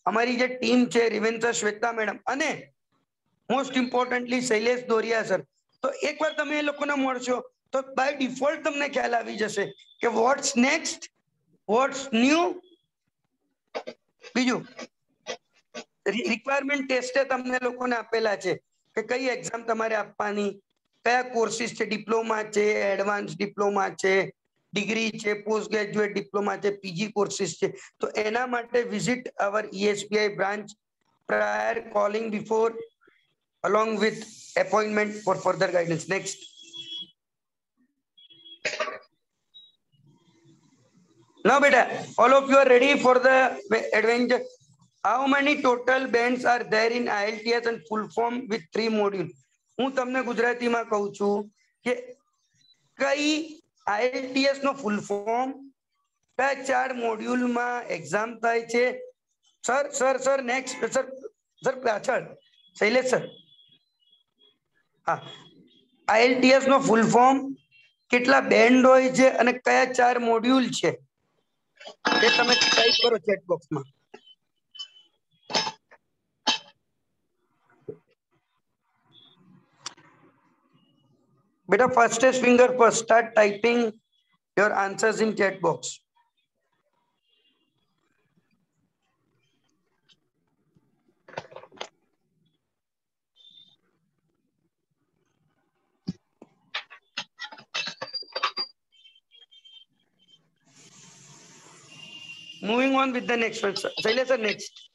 અમારી જે ટીમ છે રિવેન્સા, શ્વેતા મેડમ અને most importantly Shailesh Doriya sir, તો એકવાર તમે એ લોકોને મળશો તો બાય ડિફોલ્ટ તમને ખ્યાલ આવી જશે કે વોટ્સ નેક્સ્ટ, વોટ્સ ન્યુ. બીજું રિક્વાયરમેન્ટ ટેસ્ટે તમને લોકોને આપેલા છે કે કઈ એક્ઝામ તમારે આપવાની, કયા કોર્સિસ છે, ડિપ્લોમા છે, એડવાન્સ ડિપ્લોમા છે, ડિગ્રી છે, પોસ્ટ ગ્રેજ્યુએટ ડિપ્લોમા છે, પીજી કોર્સિસ છે. તો એના માટે visit hour ESBI branch prior calling before along with appointment for further guidance. Next. Now beta, all of you are ready for the adventure. How many total bands are there in IELTS and full form with 3 modules? હું તમને ગુજરાતીમાં કહું છું કે કઈ IELTS નો full form, કયા 4 મોડ્યુલમાં exam થાય છે? Sir sir sir next sir sir પાછળ શૈલેષ સર. હા, IELTS નો ફૂલ ફોર્મ, કેટલા બેન્ડ હોય છે અને કયા 4 મોડ્યુલ છે એ તમે ટાઈપ કરો ચેટ બોક્સમાં. Beta, fastest finger first, start typing your answers in chat box. Moving on with the next one. Shailesh sir, next.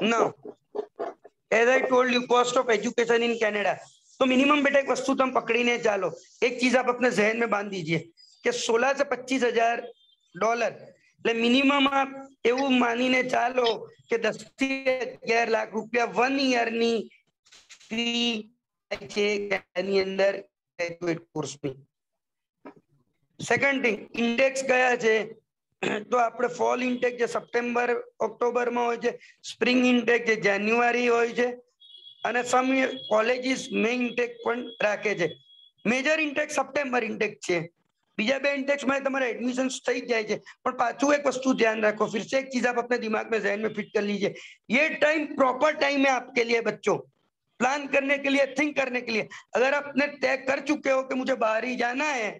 Now, as I told you, cost of education in Canada. तो minimum बेटा एक वस्तु तुम पकड़ीने चालो, एक चीज आप अपने जहन में बांध दीजिए कि 16 से $25,000 એટલે મિનિમમ આપ એવું માનીને ચાલો કે 10 થી 11 લાખ રૂપિયા 1 યર ની ફી છે એની અંદર ગ્રેજ્યુએટ કોર્સ ની. સેકન્ડ થિંગ, ઇન્ડેક્સ કયા છે? તો આપણે ફોલ ઇન્ટેક જે સપ્ટેમ્બર ઓક્ટોબર માં હોય છે, સ્પ્રિંગ ઇન્ટેક જે જાન્યુઆરી હોય છે, અને સમ કોલેજીસ મે ઇન્ટેક પણ રાખે છે. મેજર ઇન્ટેક સપ્ટેમ્બર ઇન્ટેક છે. બીજા બે इंटेक्स में तुम्हारा एडमिशन થઈ જાય છે, પણ પાછું એક વસ્તુ ध्यान रखो, फिर से एक चीज आप अपने दिमाग में जहन में फिट कर लीजिए, ये टाइम प्रॉपर टाइम है आपके लिए बच्चों, प्लान करने के लिए, थिंक करने के लिए. अगर आपने तय कर चुके हो कि मुझे बाहर ही जाना है,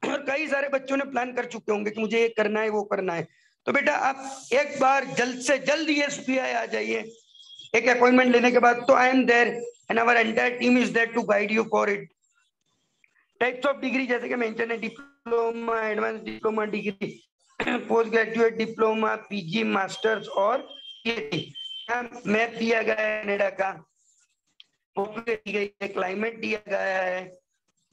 और कई सारे बच्चों ने प्लान कर चुके होंगे कि मुझे ये करना है वो करना है, तो बेटा आप एक बार जल्द से जल्द एसबीआई आ जाइए. एक अपॉइंटमेंट लेने के बाद तो I am there and our entire team is there to guide you for it. Types of degree जैसे कि मेंशन है, diploma, advance diploma degree, post graduate diploma, PG, masters और पीएचडी. मैप दिया गया है कनाडा का, दी गई है, क्लाइमेट दिया गया है,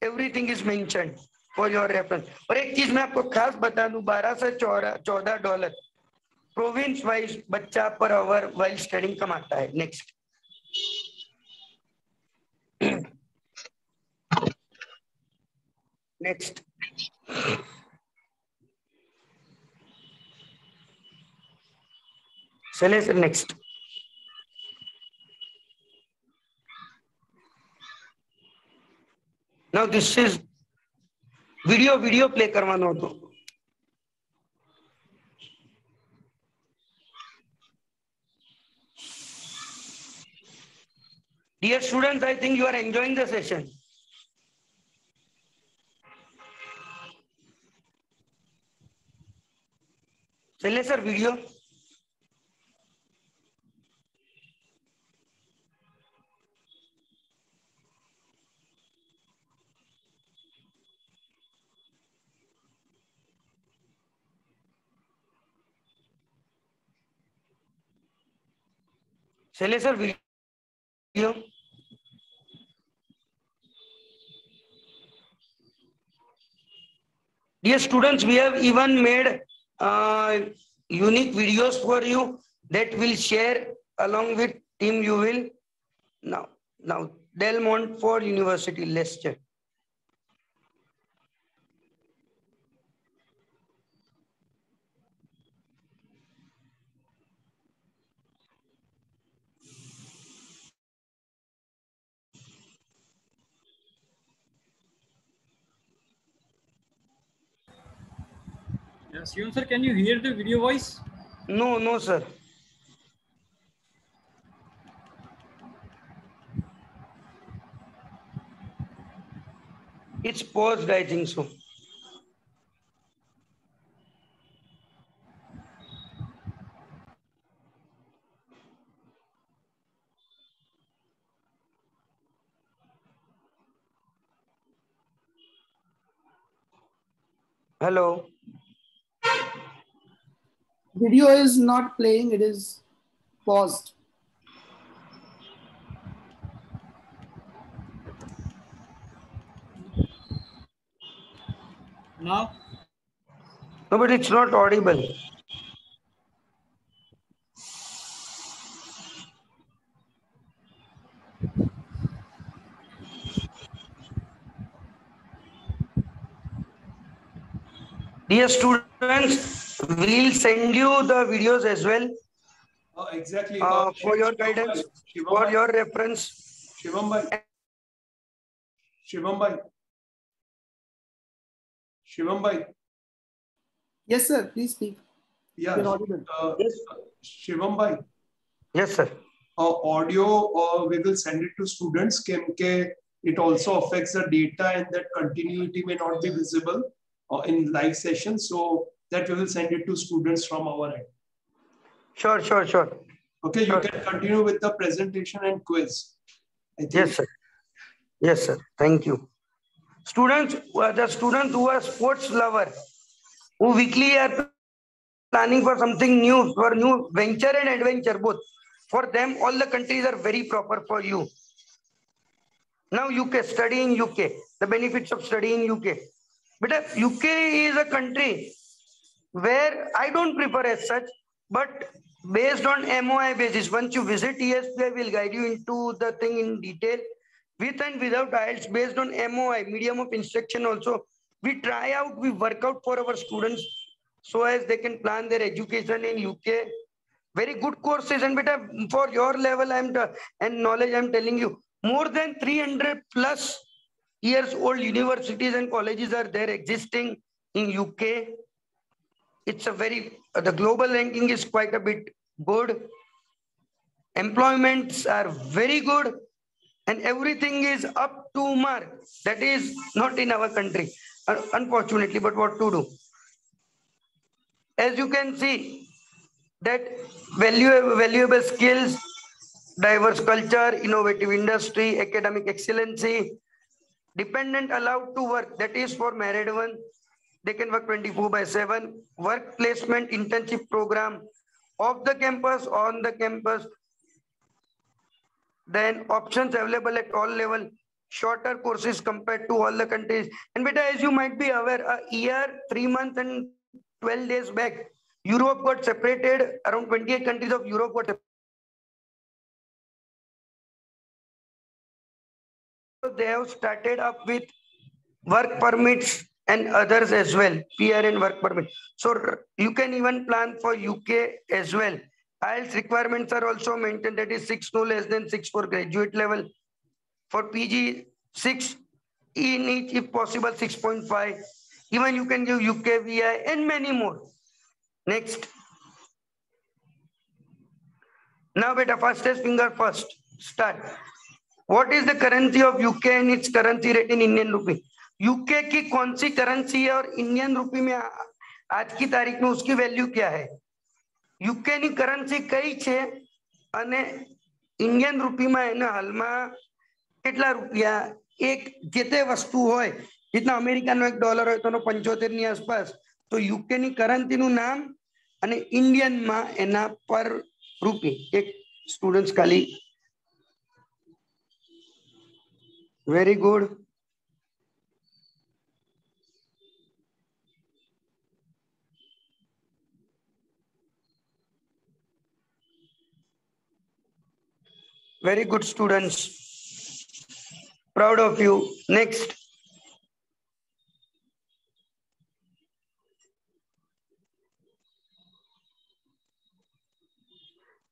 everything is mentioned for your reference. और एक चीज मैं आपको खास बता दूं, $12 से $14 प्रोविंस वाइज बच्चा पर आवर वाइल स्टडिंग कमाता है. Next. Next. Shailesh, next. Now this is video play करवाना हो तो. Dear students, I think you are enjoying the session. Shailesh sir, video. Shailesh sir, video. Dear students, we have even made unique videos for you that will share along with team. You will now Del Montfort University, Leicester. Shivam sir, can you hear the video voice? No, sir. It's paused, I think so. Hello. Video is not playing, it is paused. Now? No, but it's not audible. Dear students, we'll send you the videos as well. Exactly. For your guidance, for your reference. Shivam bhai. Yes, sir. Please speak. Yeah. Yes. Shivam bhai. Yes, sir. Audio, we will send it to students. It also affects the data, and that continuity may not be visible in live session. So that we will send it to students from our end. Sure. Okay, you can continue with the presentation and quiz. Yes, sir. Yes, sir. Thank you. Students, the students who are sports lover, who weekly are planning for something new, for new venture and adventure both. For them, all the countries are very proper for you. Now UK, study in UK, the benefits of studying in UK. But UK is a country where I don't prefer as such, but based on MOI basis, once you visit ESPI, will guide you into the thing in detail. With and without IELTS, based on MOI, medium of instruction also, we try out, we work out for our students so as they can plan their education in UK. Very good courses, and beta, for your level and knowledge, I'm telling you, more than 300 plus years old universities and colleges are there existing in UK. It's a very, the global ranking is quite a bit good. Employments are very good and everything is up to mark. That is not in our country, unfortunately, but what to do? As you can see, that valuable skills, diverse culture, innovative industry, academic excellency, dependent allowed to work, that is for married one, they can work 24/7, work placement, internship program, off the campus, on the campus, then options available at all level, shorter courses compared to all the countries. And beta, as you might be aware, a year, 3 months and 12 days back, Europe got separated, around 28 countries of Europe got separated. They have started up with work permits and others as well, PR and work permit. So you can even plan for UK as well. IELTS requirements are also maintained, that is 6, no less than 6 for graduate level. For PG, 6, in each, if possible, 6.5. Even you can give UK VI and many more. Next. Now, beta, fastest finger first. Start. What is the currency of UK and its currency rate in Indian rupee? UK की कौन सी currency है और Indian rupee में आज की तारीख में उसकी वैल्यू क्या है? UK ની કરન્સી કઈ છે અને ઇન્ડિયન રૂપીમાં એના હાલમાં કેટલા રૂપિયા એક જે તે વસ્તુ હોય, જેટલા અમેરિકાનો એક ડોલર હોય તો 75 ની આસપાસ, તો UK ની કરન્સીનું નામ અને ઇન્ડિયનમાં એના પર રૂપી. એક સ્ટુડન્ટ્સ ખાલી. Very good. Very good students. Proud of you. Next.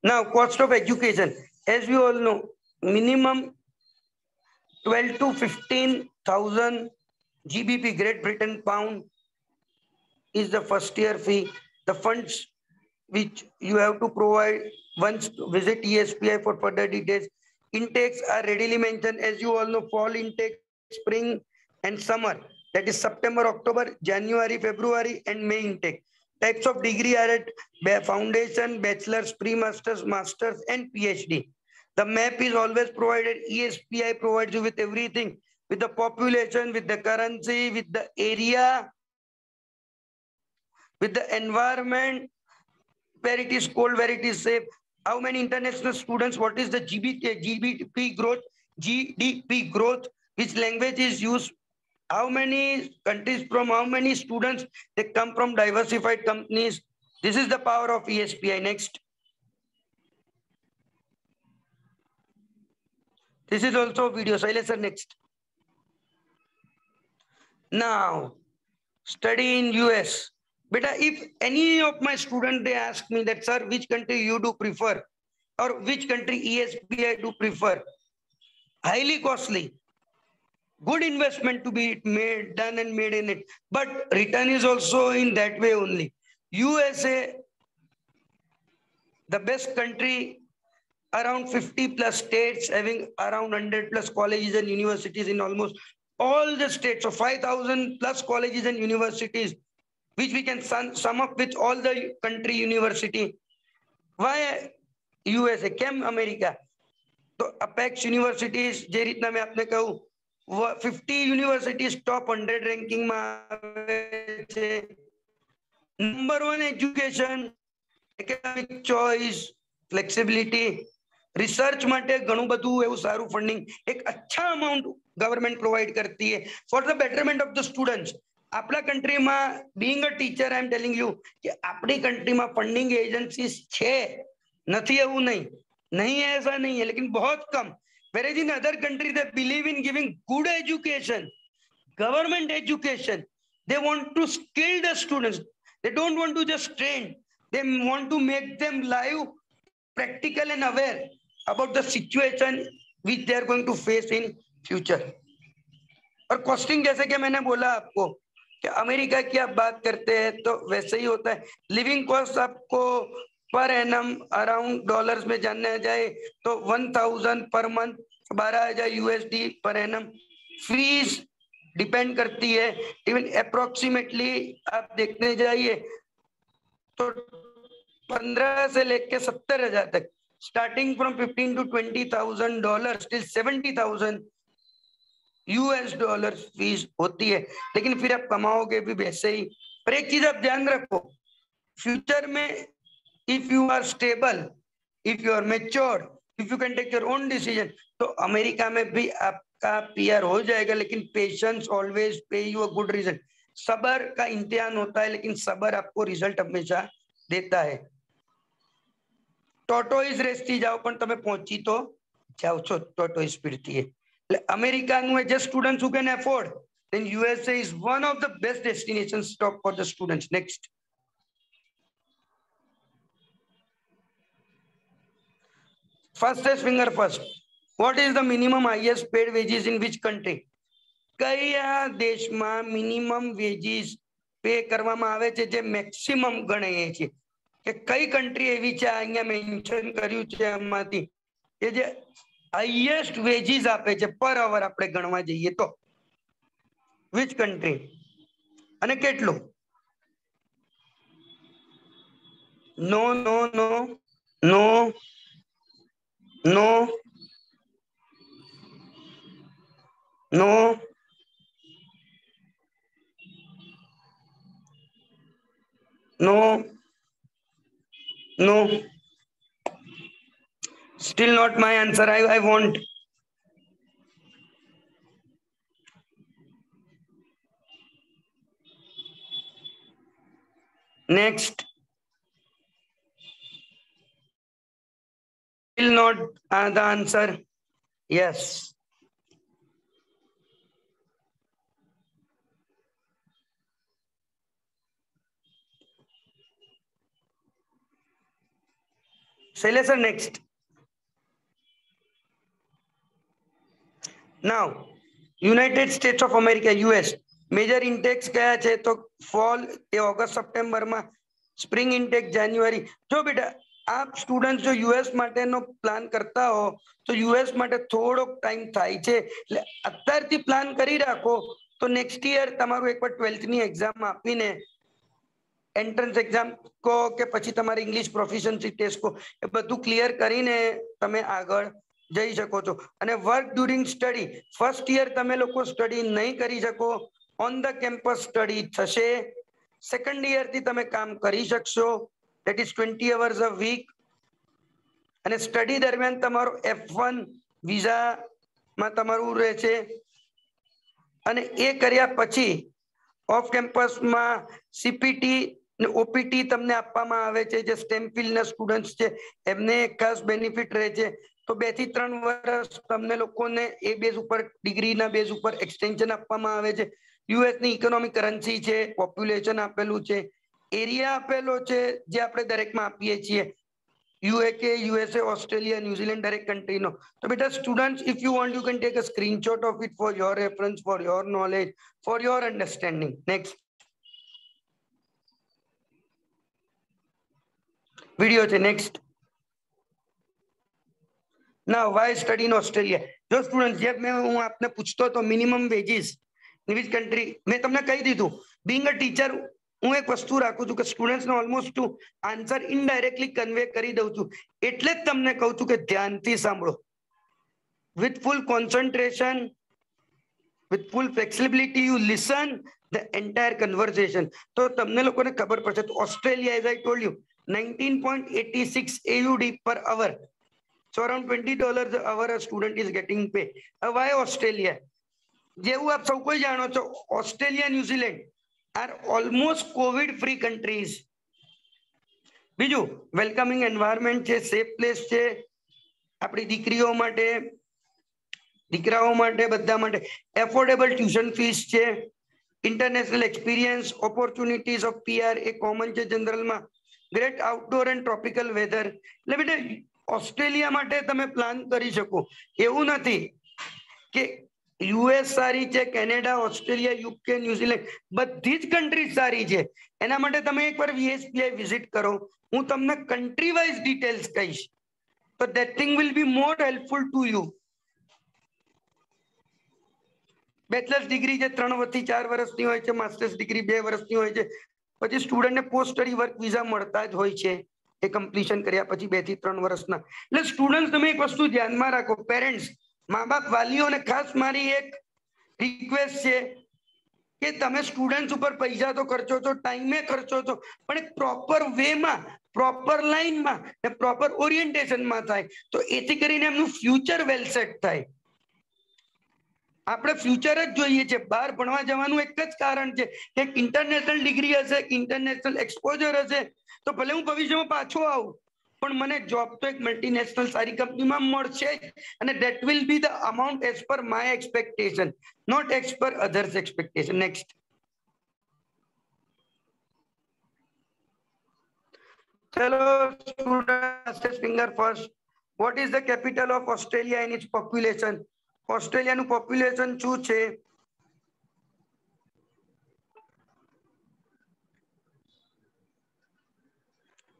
Now, cost of education. As we all know, minimum 12 to 15,000 GBP, Great Britain pound, is the first year fee. The funds which you have to provide once visit ESPI for further details. Intakes are readily mentioned. As you all know, fall intake, spring and summer, that is September, October, January, February and May intake. Types of degree are at foundation, bachelor's, pre-masters, masters and PhD. The map is always provided. ESPI provides you with everything, with the population, with the currency, with the area, with the environment, where it is cold, where it is safe, how many international students, what is the GDP growth, which language is used, how many countries from how many students, they come from diversified companies. This is the power of ESPI. Next. This is also a video. Silas, sir, next. Now, study in US. Beta, if any of my students, they ask me that, sir, which country you do prefer or which country ESPI do prefer? Highly costly. Good investment to be done and made in it. But return is also in that way only. USA, the best country, around 50 plus states, having around 100 plus colleges and universities in almost all the states. So 5,000 plus colleges and universities, which we can sum up with all the country university. Why USA, કેમ America? તો અપેક્સ universities જે રીતના મેં આપને કહ્યું 50 universities ટોપ 100 રેન્કિંગમાં આવે છે. Number 1 education, academic choice, flexibility, research માટે ઘણું બધું એવું સારું ફંડિંગ, એક અચ્છા અમાઉન્ટ ગવર્મેન્ટ પ્રોવાઈડ કરતી है for the betterment of the students. આપણા કન્ટ્રીમાં being a teacher I am telling you કે આપણી કન્ટ્રીમાં ફंडिंग एजेंसीज છે, નથી એવું नहीं है, ऐसा नहीं है, लेकिन बहुत कम. Whereas in other countries they believe in giving good education, government education. They want to skill the students. They don't want to just train. They want to make them live, practical and aware about the situation which they are going to face in future. और costing जैसे कि मैंने बोला आपको कि America की आप बात करते हैं तो वैसे ही होता है. लिविंग कॉस्ट आपको पर एनम अराउंड डॉलर्स में जानना जाए तो 1000 per month, 12,000 USD per annum. Fees depend करती है, इवन अप्रोक्सीमेटली आप देखने जाइए तो 15 से लेके 70,000 तक, starting from 15 to 20,000 dollar till 70,000 US dollar fees होती है. लेकिन फिर आप कमाओगे भी वैसे ही. पर एक चीज आप ध्यान रखो, फ्यूचर में if you are stable, if you are matured, if you can take your own decision, तो अमेरिका में भी आपका PR हो जाएगा. लेकिन पेशेंस ऑलवेज पे यू अ गुड रिजल्ट. सबर का इम्तिहान होता है, लेकिन सबर आपको रिजल्ट हमेशा देता है. ટોટોઇઝ રેસથી જાઓ પણ તમે પહોંચી તો જાઓ છો ટોટોઇઝ સ્પીડથી. એટલે અમેરિકાનું જે students who can afford, then USA is one of the best destination stop for the students. Next. Fastest finger first. What is the minimum highest paid wages in which country? કયા દેશમાં મિનિમમ વેજીસ પે કરવામાં આવે છે જે maximum ગણાય છે? કે કઈ કંટ્રી એવી છે અહીંયા મેન્શન કર્યું છે આમાંથી કે જે હાઈએસ્ટ વેજીસ આપે છે પર અવર આપણે ગણવા જઈએ તો? which country અને કેટલું? નો નો નો નો નો નો નો No, still not my answer. I want. Next. Still not the answer. Yes. Shailesh sir, next. Now, United States of America, US, major intakes કયા છે? તો ફોલ એ ઓગસ્ટ સપ્ટેમ્બર માં, સ્પ્રિંગ ઇન્ટેક જાન્યુઆરી. જો બેટા આપ student જો યુએસ માટેનો plan કરતા હો તો યુએસ માટે થોડો ટાઈમ થાય છે, એટલે અત્યારથી પ્લાન કરી રાખો તો નેક્સ્ટ યર તમારું એકવાર 12th ની એક્ઝામ આપીને એન્ટ્રન્સ એક્ઝામ કો કે પછી તમારી ઇંગ્લિશ પ્રોફિશિયન્સી ટેસ્ટ કો એ બધું ક્લિયર કરીને તમે આગળ જઈ શકો છો. અને work during study, first year તમે લોકો સ્ટડી નહીં કરી શકો, ઓન ધ કેમ્પસ સ્ટડી થશે. સેકન્ડ યર થી તમે કામ કરી શકશો, that is 20 hours a week. અને સ્ટડી દરમિયાન તમારો F1 વિઝામાં તમારું રહે છે. અને એ કર્યા પછી ઓફ કેમ્પસમાં CPT ને OPT તમને આપવામાં આવે છે. જે સ્ટેમ ફિલ્ડના સ્ટુડન્ટ્સ છે એમને ખાસ બેનિફિટ રહે છે. તો 2 થી 3 વર્ષ તમને લોકોને એ બેઝ ઉપર ડિગ્રીના બેઝ ઉપર એક્સટેન્શન આપવામાં આવે છે. યુએસ ની ઇકોનોમિક કરન્સી છે, પોપ્યુલેશન આપેલું છે, એરિયા આપેલો છે જે આપણે દરેકમાં આપીએ છીએ, UK, USA, Australia, New Zealand દરેક કન્ટ્રીનો. તો બેટા students, if you want you can take a screenshot of it for your reference, for your knowledge, for your understanding. Next. Video છે next. Now, why study in Australia? જો student જે હું આપને પૂછતો તો minimum wages in which country, મેં તમને કહી દીધું. being a teacher હું એક વસ્તુ રાખું છું કે સ્ટુડન્ટ્સને ઓલમોસ્ટ હું આન્સર ઇનડાયરેક્ટલી કન્વે કરી દઉં છું, એટલે જ તમને કહું છું કે ધ્યાનથી સાંભળો, with full concentration, with full flexibility, you listen the entire conversation. તો તમને લોકોને ખબર પડશે. તો Australia, as I told you, 19.86 AUD per hour. So around $20 an hour a student is getting paid. Why Australia? જેવું આપ સૌ કોઈ જાણો છો, Australia, New Zealand are almost COVID free countries. બીજું, વેલકમિંગ એન્વાયરમેન્ટ છે, સેફ પ્લેસ છે આપણી દીકરીઓ માટે, દીકરાઓ માટે, બધા માટે. એફોર્ડેબલ ટ્યુશન ફીસ છે, international experience, opportunities of PR એ કોમન છે જનરલમાં, great outdoor and tropical weather. એટલે બેટા ઓસ્ટ્રેલિયા માટે તમે પ્લાન કરી શકો. એવું નથી કે US સારી છે, કેનેડા, ઓસ્ટ્રેલિયા, UK, ન્યુઝીલેન્ડ બધી જ કન્ટ્રી સારી છે. એના માટે તમે એકવાર VSPI વિઝિટ કરો, હું તમને કન્ટ્રી વાઇઝ ડિટેલ્સ કહીશ, તો that thing will be more helpful to you. Bachelors degree જે 3 થી 4 વર્ષની હોય છે, માસ્ટર્સ ડિગ્રી 2 વર્ષની હોય છે, પછી સ્ટુડન્ટને પોસ્ટ સ્ટડી વર્ક વિઝા મળતા જ હોય છે એ કમ્પ્લીશન કર્યા પછી 2 થી 3 વર્ષના. એટલે સ્ટુડન્ટ તમે એક વસ્તુ ધ્યાનમાં રાખો, પેરેન્ટ્સ, મા બાપ, વાલીઓને ખાસ મારી એક રિક્વેસ્ટ છે કે તમે સ્ટુડન્ટ્સ ઉપર પૈસા તો ખર્ચો છો, ટાઈમે ખર્ચો છો, પણ એક પ્રોપર વેમાં, પ્રોપર લાઈનમાં ને પ્રોપર ઓરિએન્ટેશનમાં થાય, તો એથી કરીને એમનું ફ્યુચર વેલ સેટ થાય. આપણે ફ્યુચર જ જોઈએ છે. બહાર ભણવા જવાનું એક જ કારણ છે કે ઇન્ટરનેશનલ ડિગ્રી હશે, ઇન્ટરનેશનલ એક્સપોઝર હશે, તો ભલે હું ભવિષ્યમાં પાછો આવું, પણ મને જોબ તો એક મલ્ટીનેશનલ સારી કંપનીમાં મળશે, અને that will be the amount as per my expectation, not as per others expectation. Next. ચલો student, finger first. What is the capital of Australia and its population? ઓસ્ટ્રેલિયાનું પોપ્યુલેશન શું છે?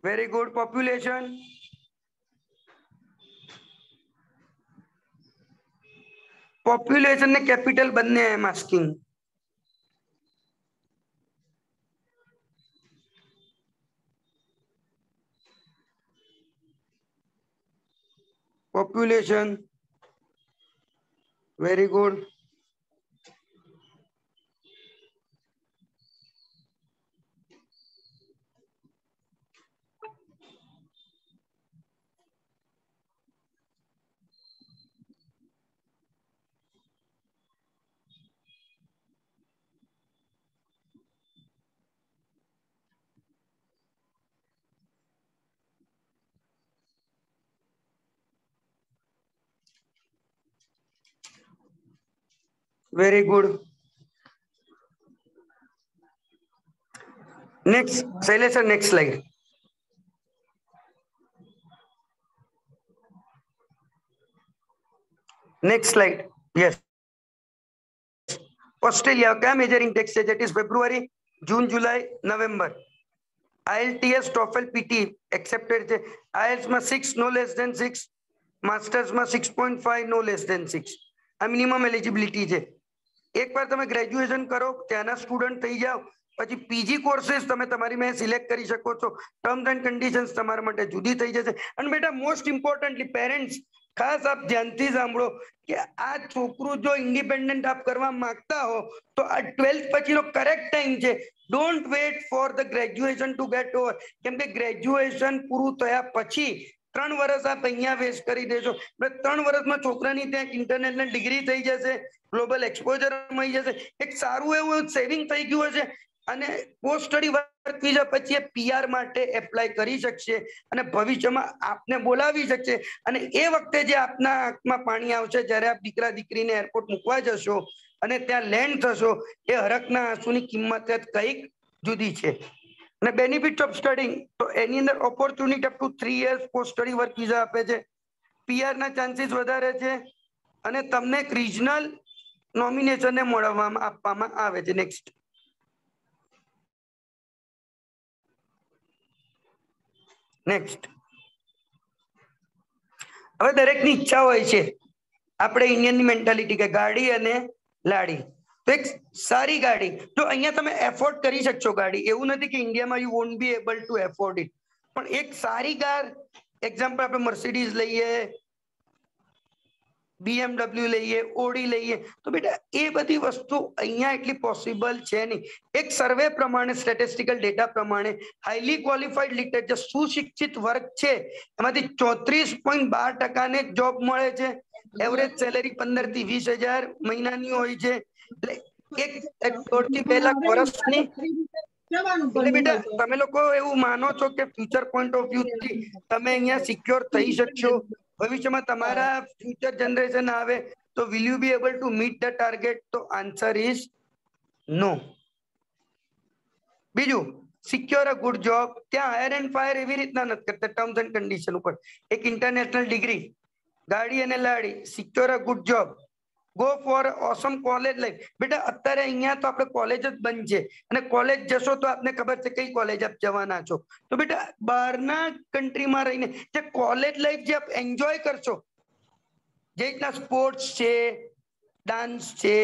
Very good. પોપ્યુલેશન પોપ્યુલેશન ને capital બંને I am asking. Population, very good. Very good. Next, Shailesh sir, next slide. Next slide. Yes. Australia क्या major index है? That is February, June, July, November. IELTS, TOEFL, PT accepted છે. IELTS માં 6, no less than 6. Masters માં 6.5, no less than 6. આ minimum eligibility છે. એકવાર તમે graduation કરો, ત્યાંના સ્ટુડન્ટ થઈ જાઓ, પછી PG કોર્सेस તમે તમારી મેં સિલેક્ટ કરી શકો છો. ટર્મ્સ એન્ડ કન્ડિશન્સ તમારા માટે જુદી થઈ જશે. અને બેટા મોસ્ટ ઇમ્પોર્ટન્ટલી પેરેન્ટ્સ, ખાસ આપ ધ્યાનથી સાંભળો કે આ છોકરું જો ઇન્ડિપેન્ડન્ટ આપ કરવા માંગતા હો તો આ 12th પછીનો કરેક્ટ ટાઈમ છે. Don't wait for the graduation to get over, કેમ કે ગ્રેજ્યુએશન પૂરું થયા પછી 3 વર્ષ આપ અહીંયા વેસ્ટ કરી દેશો. 3 વર્ષમાં છોકરાની ત્યાં ઇન્ટરનેશનલ ડિગ્રી થઈ જશે, ગ્લોબલ એક્સપોઝર મળી જશે, એક સારું એવું સેવિંગ થઈ ગયું હશે, અને પોસ્ટ સ્ટડી વર્ક વિઝા પછી PR માટે એપ્લાય કરી શકશે, અને ભવિષ્યમાં આપને બોલાવી શકશે. અને એ વખતે જે આપના આંખમાં પાણી આવશે જ્યારે આપ દીકરા દીકરીને એરપોર્ટ મૂકવા જશો અને ત્યાં લેન્ડ થશો, એ હરખના આંસુની કિંમત કંઈક જુદી છે. અને બેનિફિટ ઓફ સ્ટડીંગ, તો એની અંદર opportunity up to 3 years post study work visa આપે છે, PR ના ચાન્સીસ વધારે છે, અને તમને એક રિજનલ નોમિનેશનને મળવામાં આપવામાં આવે છે. નેક્સ્ટ. નેક્સ્ટ. હવે દરેકની ઈચ્છા હોય છે, આપણે ઇન્ડિયનની મેન્ટાલિટી કે ગાડી અને લાડી, તો એક સારી ગાડી જો અહીંયા તમે એફોર્ડ કરી શકશો ગાડી, એવું નથી કે ઇન્ડિયામાં you want be able to afford it, પણ એક સારી કાર, એક્ઝામ્પલ આપણે મર્સિડીઝ લઈએ, BMW લઈએ, ઓડી લઈએ, તો બેટા એ બધી વસ્તુ અહીંયા એટલી પોસિબલ છે નહીં. એક સર્વે પ્રમાણે, સ્ટેટિસ્ટિકલ ડેટા પ્રમાણે હાઈલી ક્વોલિફાઈડ લીટર જે સુશિક્ષિત વર્ગ છે એમાંથી 34.12% જોબ મળે છે. એવરેજ સેલેરી 15 થી 20,000 મહિનાની હોય છે. એટલે 1 કરોડ થી 2 લાખ વર્ષની. એટલે બેટા તમે લોકો એવું માનો છો કે ફ્યુચર પોઈન્ટ ઓફ વ્યૂ થી તમે અહીંયા સિક્યોર થઈ શકશો? ભવિષ્યમાં તમારા ફ્યુચર જનરેશન આવે તો will you be able to meet the target? તો આન્સર ઇઝ નો. બીજું, સિક્યોર અ ગુડ જોબ. ત્યાં હાયર એન્ડ ફાયર એવી રીતના નથી કરતા, ટર્મ્સ એન્ડ કન્ડિશન ઉપર. એક ઇન્ટરનેશનલ ડિગ્રી, ગાડી અને લાડી, secure a good job, go for awesome college life. બેટા અત્યારે અહીંયા તો આપણે કોલેજ જ બંધ છે, અને કોલેજ જશો તો આપને ખબર છે કઈ કોલેજ આપ જવાના છો. તો બેટા બહારના કન્ટ્રીમાં રહીને જે કોલેજ લાઈફ જે આપ એન્જોય કરશો, જે રીતના સ્પોર્ટ્સ છે, ડાન્સ છે,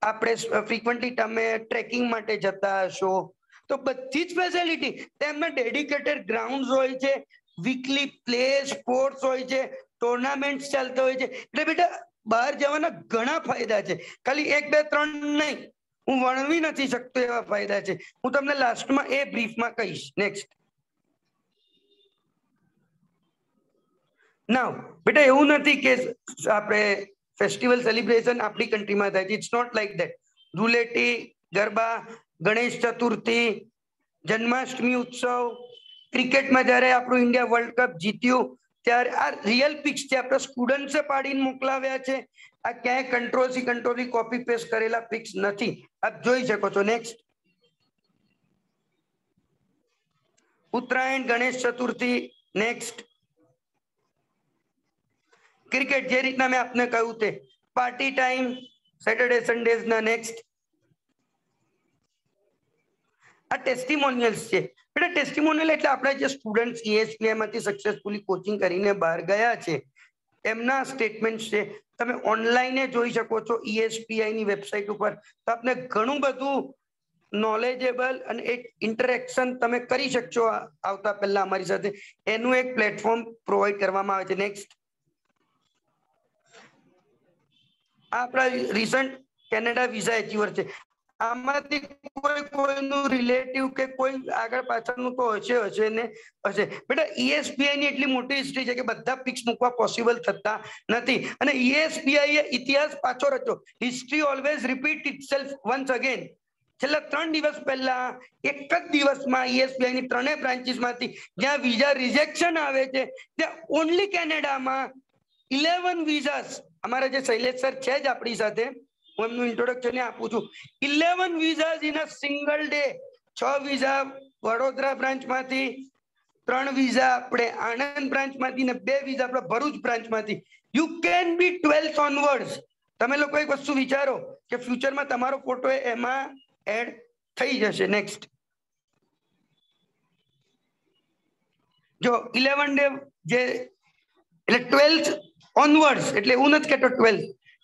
આપણે ફ્રીક્વન્ટલી તમે ટ્રેકિંગ માટે જતા હશો, તો બધી જ ફેસિલિટી તેમના ડેડિકેટેડ ગ્રાઉન્ડ હોય છે, વીકલી પ્લે સ્પોર્ટ્સ હોય છે, ટુર્નામેન્ટ ચાલતા હોય છે. એટલે બેટા બહાર જવાના ઘણા ફાયદા છે, ખાલી 1, 2, 3 નહીં, હું વર્ણવી નથી શકતો એવા ફાયદા છે. હું તમને લાસ્ટમાં એ બ્રીફમાં કહીશ. નેક્સ્ટ. નાઉ બેટા એવું નથી કે આપણે ફેસ્ટિવલ સેલિબ્રેશન આપણી કન્ટ્રીમાં થાય છે. It's not like that. Dhuleti, Garba, Ganesh Chaturthi, Janmashtami ઉત્સવ, ક્રિકેટમાં જ્યારે આપણું ઇન્ડિયા વર્લ્ડ કપ જીત્યું ત્યારે આ રિયલ પિક્સ છે, આપણા સ્ટુડન્ટ્સે પાડીને મોકલાવ્યા છે. આ ક્યાંય કંટ્રોલથી કોપી પેસ્ટ કરેલા પિક્સ નથી, આપ જોઈ શકો છો. Next. Uttarayan, Ganesh Chaturthi. Next. Cricket, જે રીતના મેં આપને કહ્યું તે પાર્ટી ટાઈમ, સેટરડે સન્ડેઝ ના. નેક્સ્ટ. આ ટેસ્ટિમોનિયલ્સ છે. બેટા ટેસ્ટિમોનિયલ એટલે આપણા જે સ્ટુડન્ટ્સ ESPI માંથી સક્સેસફુલી કોચિંગ કરીને બહાર ગયા છે એમના સ્ટેટમેન્ટ છે. તમે ઓનલાઈન જોઈ શકો છો ESPI ની વેબસાઇટ ઉપર. તો આપને ઘણું બધું નોલેજેબલ અને એક ઇન્ટરેક્શન તમે કરી શકશો આવતા પહેલા અમારી સાથે. એનું એક પ્લેટફોર્મ પ્રોવાઈડ કરવામાં આવે છે. નેક્સ્ટ. આપણા રિસન્ટ કેનેડા વિઝા એચીવર છે. આમાંથી કોઈનું રિલેટિવ કે કોઈ આગળ પાછળનું તો હશે ને હશે. બેટા ESPI ની એટલી મોટી હિસ્ટ્રી છે કે બધા પિક્સ મૂકવા પોસિબલ થતા નથી, અને ESPI એ ઇતિહાસ પાછો રચ્યો. History always repeat itself once again. છેલ્લા 3 દિવસ પહેલા એક જ દિવસમાં ESPI ની 3 બ્રાન્ચીસમાંથી જ્યાં વિઝા રિજેક્શન આવે છે ત્યાં ઓનલી કેનેડામાં 11 વિઝાસ. અમારા જે શૈલેષ સર છે જ આપણી સાથે, હું એમનું ઇન્ટ્રોડક્શન આપું છું. 11 visas in a single day. 6 visa Vadodara બ્રાન્ચમાંથી, 3 વિઝા આપણે આણંદ બ્રાન્ચમાંથી ને 2 વિઝા આપણે ભરૂચ બ્રાન્ચમાંથી. You can be 12th onwards. તમે લોકો એક વસ્તુ વિચારો કે ફ્યુચરમાં તમારો ફોટો એમાં એડ થઈ જશે. નેક્સ્ટ. જો 11 ડે જે એટલે 12th ઓનવર્ડ્સ એટલે એવું નથી કેતો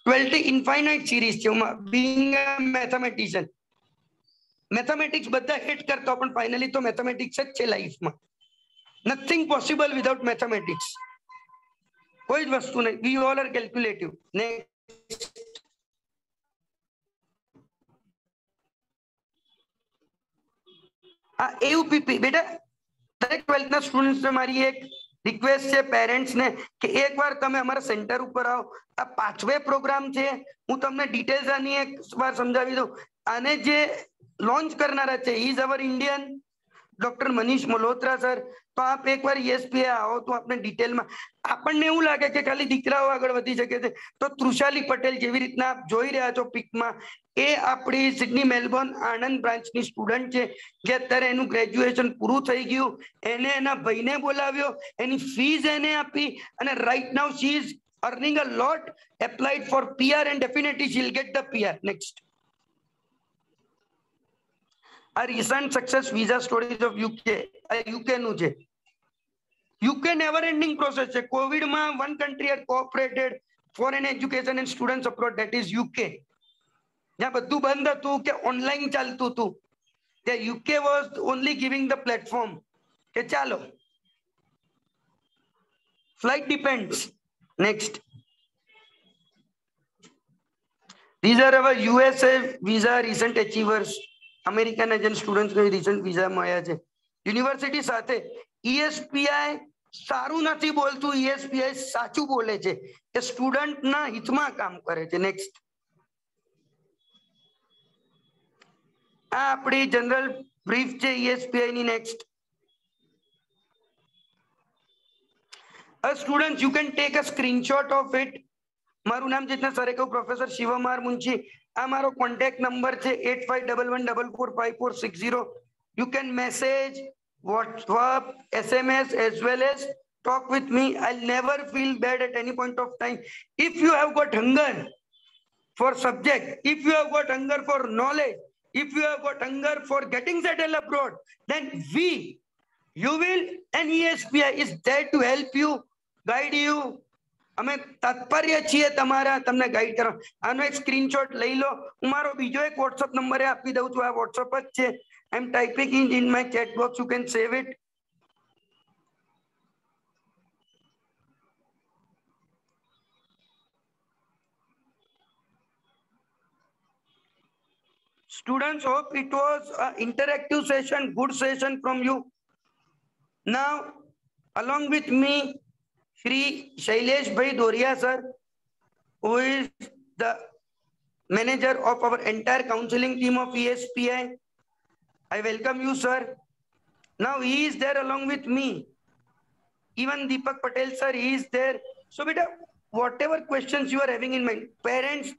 12 ઇન્ફાઇનાઇટ સિરીઝ છે. બીંગ અ મેથેમેટિશિયન, મેથેમેટિક્સ બધા હેટ કરતા પણ ફાઇનલી તો મેથેમેટિક્સ જ છે લાઈફમાં. Nothing possible without mathematics. કોઈ જ વસ્તુ નહીં. વી ઓલ આર કેલ્ક્યુલેટિવ. નેક્સ્ટ. આ એયુપીપી બેટા દરેક 12th ના સ્ટુડન્ટ્સને મારી એક રિક્વેસ્ટ છે પેરેન્ટ્સ ને કે એકવાર તમે અમારા સેન્ટર ઉપર આવો. આ 5વે પ્રોગ્રામ છે. હું તમને ડિટેલ્સ આની એક વાર સમજાવી દઉં. આને જે લોન્ચ કરનારા છે is our Indian doctor Manish Malhotra sir. તો આપ એકવાર ESPI આવો તો આપણે ડિટેલમાં, આપણને એવું લાગે કે ખાલી દીકરાઓ આગળ વધી શકે છે, તો તૃષાલી પટેલ જેવી રીતના આપ જોઈ રહ્યા છો પિકમાં, એ આપણી સિડની મેલબોર્ન આણંદ બ્રાન્ચની સ્ટુડન્ટ છે જે અત્યારે એનું ગ્રેજ્યુએશન પૂરું થઈ ગયું. એને એના ભાઈને બોલાવ્યો, એની ફીસ એને આપી, અને right now she is earning a lot, applied for PR and definitely she'll get the PR. Next. A recent success visa stories of UK. UK નું છે. UK never ending process છે. કોવિડ માં one country had cooperated for an education and students abroad, that is UK. જ્યાં બધું બંધ હતું કે online ચાલતું હતું, ત્યાં UK was only giving the platform કે ચાલો. Flight depends. Next. These are our USA visa recent achievers. American agent students ને recent visa મળ્યા છે. યુનિવર્સિટી સાથે ESPI સારું નથી બોલતું, ESPI સાચું બોલે છે, એ સ્ટુડન્ટ ના હિતમાં કામ કરે છે. નેક્સ્ટ. આ આપણી જનરલ બ્રીફ છે ESPI ની. Next. Students, you can take a screenshot of it. મારું નામ જેટના સરે કહ્યું પ્રોફેસર શિવમાર મુંશી. આ મારો કોન્ટેક્ટ નંબર છે 8511445460. You can message, WhatsApp, SMS as well as talk with me. I'll never feel bad at any point of time. If you have got hunger for subject, if you have got hunger for knowledge, if you have got hunger for getting settled abroad, then you will, and ESPI is there to help you, guide you. અમે તત્પર્ય છીએ તમારા તમને guide કરવા. આનો એક screenshot લઈ લો. હું મારો બીજો એક વોટ્સઅપ નંબર આપી દઉં છું. આ વોટ્સઅપ જ છે. I am typing in my chat box. You can save it. Students, hope it was an interactive session, good session from you. Now, along with me, Shri Shailesh Bhai Doria sir, who is the manager of our entire counseling team of ESPI. I welcome you, sir. Now he is there along with me. Even Deepak Patel sir, he is there. So beta, whatever questions you are having in mind, parents,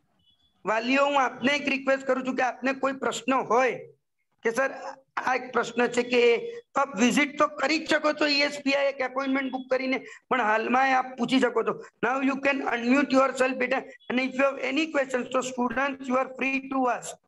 વાલીઓ, હું આપને એક request કરું છું કે આપને કોઈ પ્રશ્ન હોય કે સર આ એક પ્રશ્ન છે કે આપ વિઝિટ તો કરી જ શકો છો ESPI એક એપોઇન્ટમેન્ટ બુક કરીને, પણ હાલમાં આપ પૂછી શકો છો. Now you can unmute yourself બેટા, અને if you have any questions તો students you are free to ask.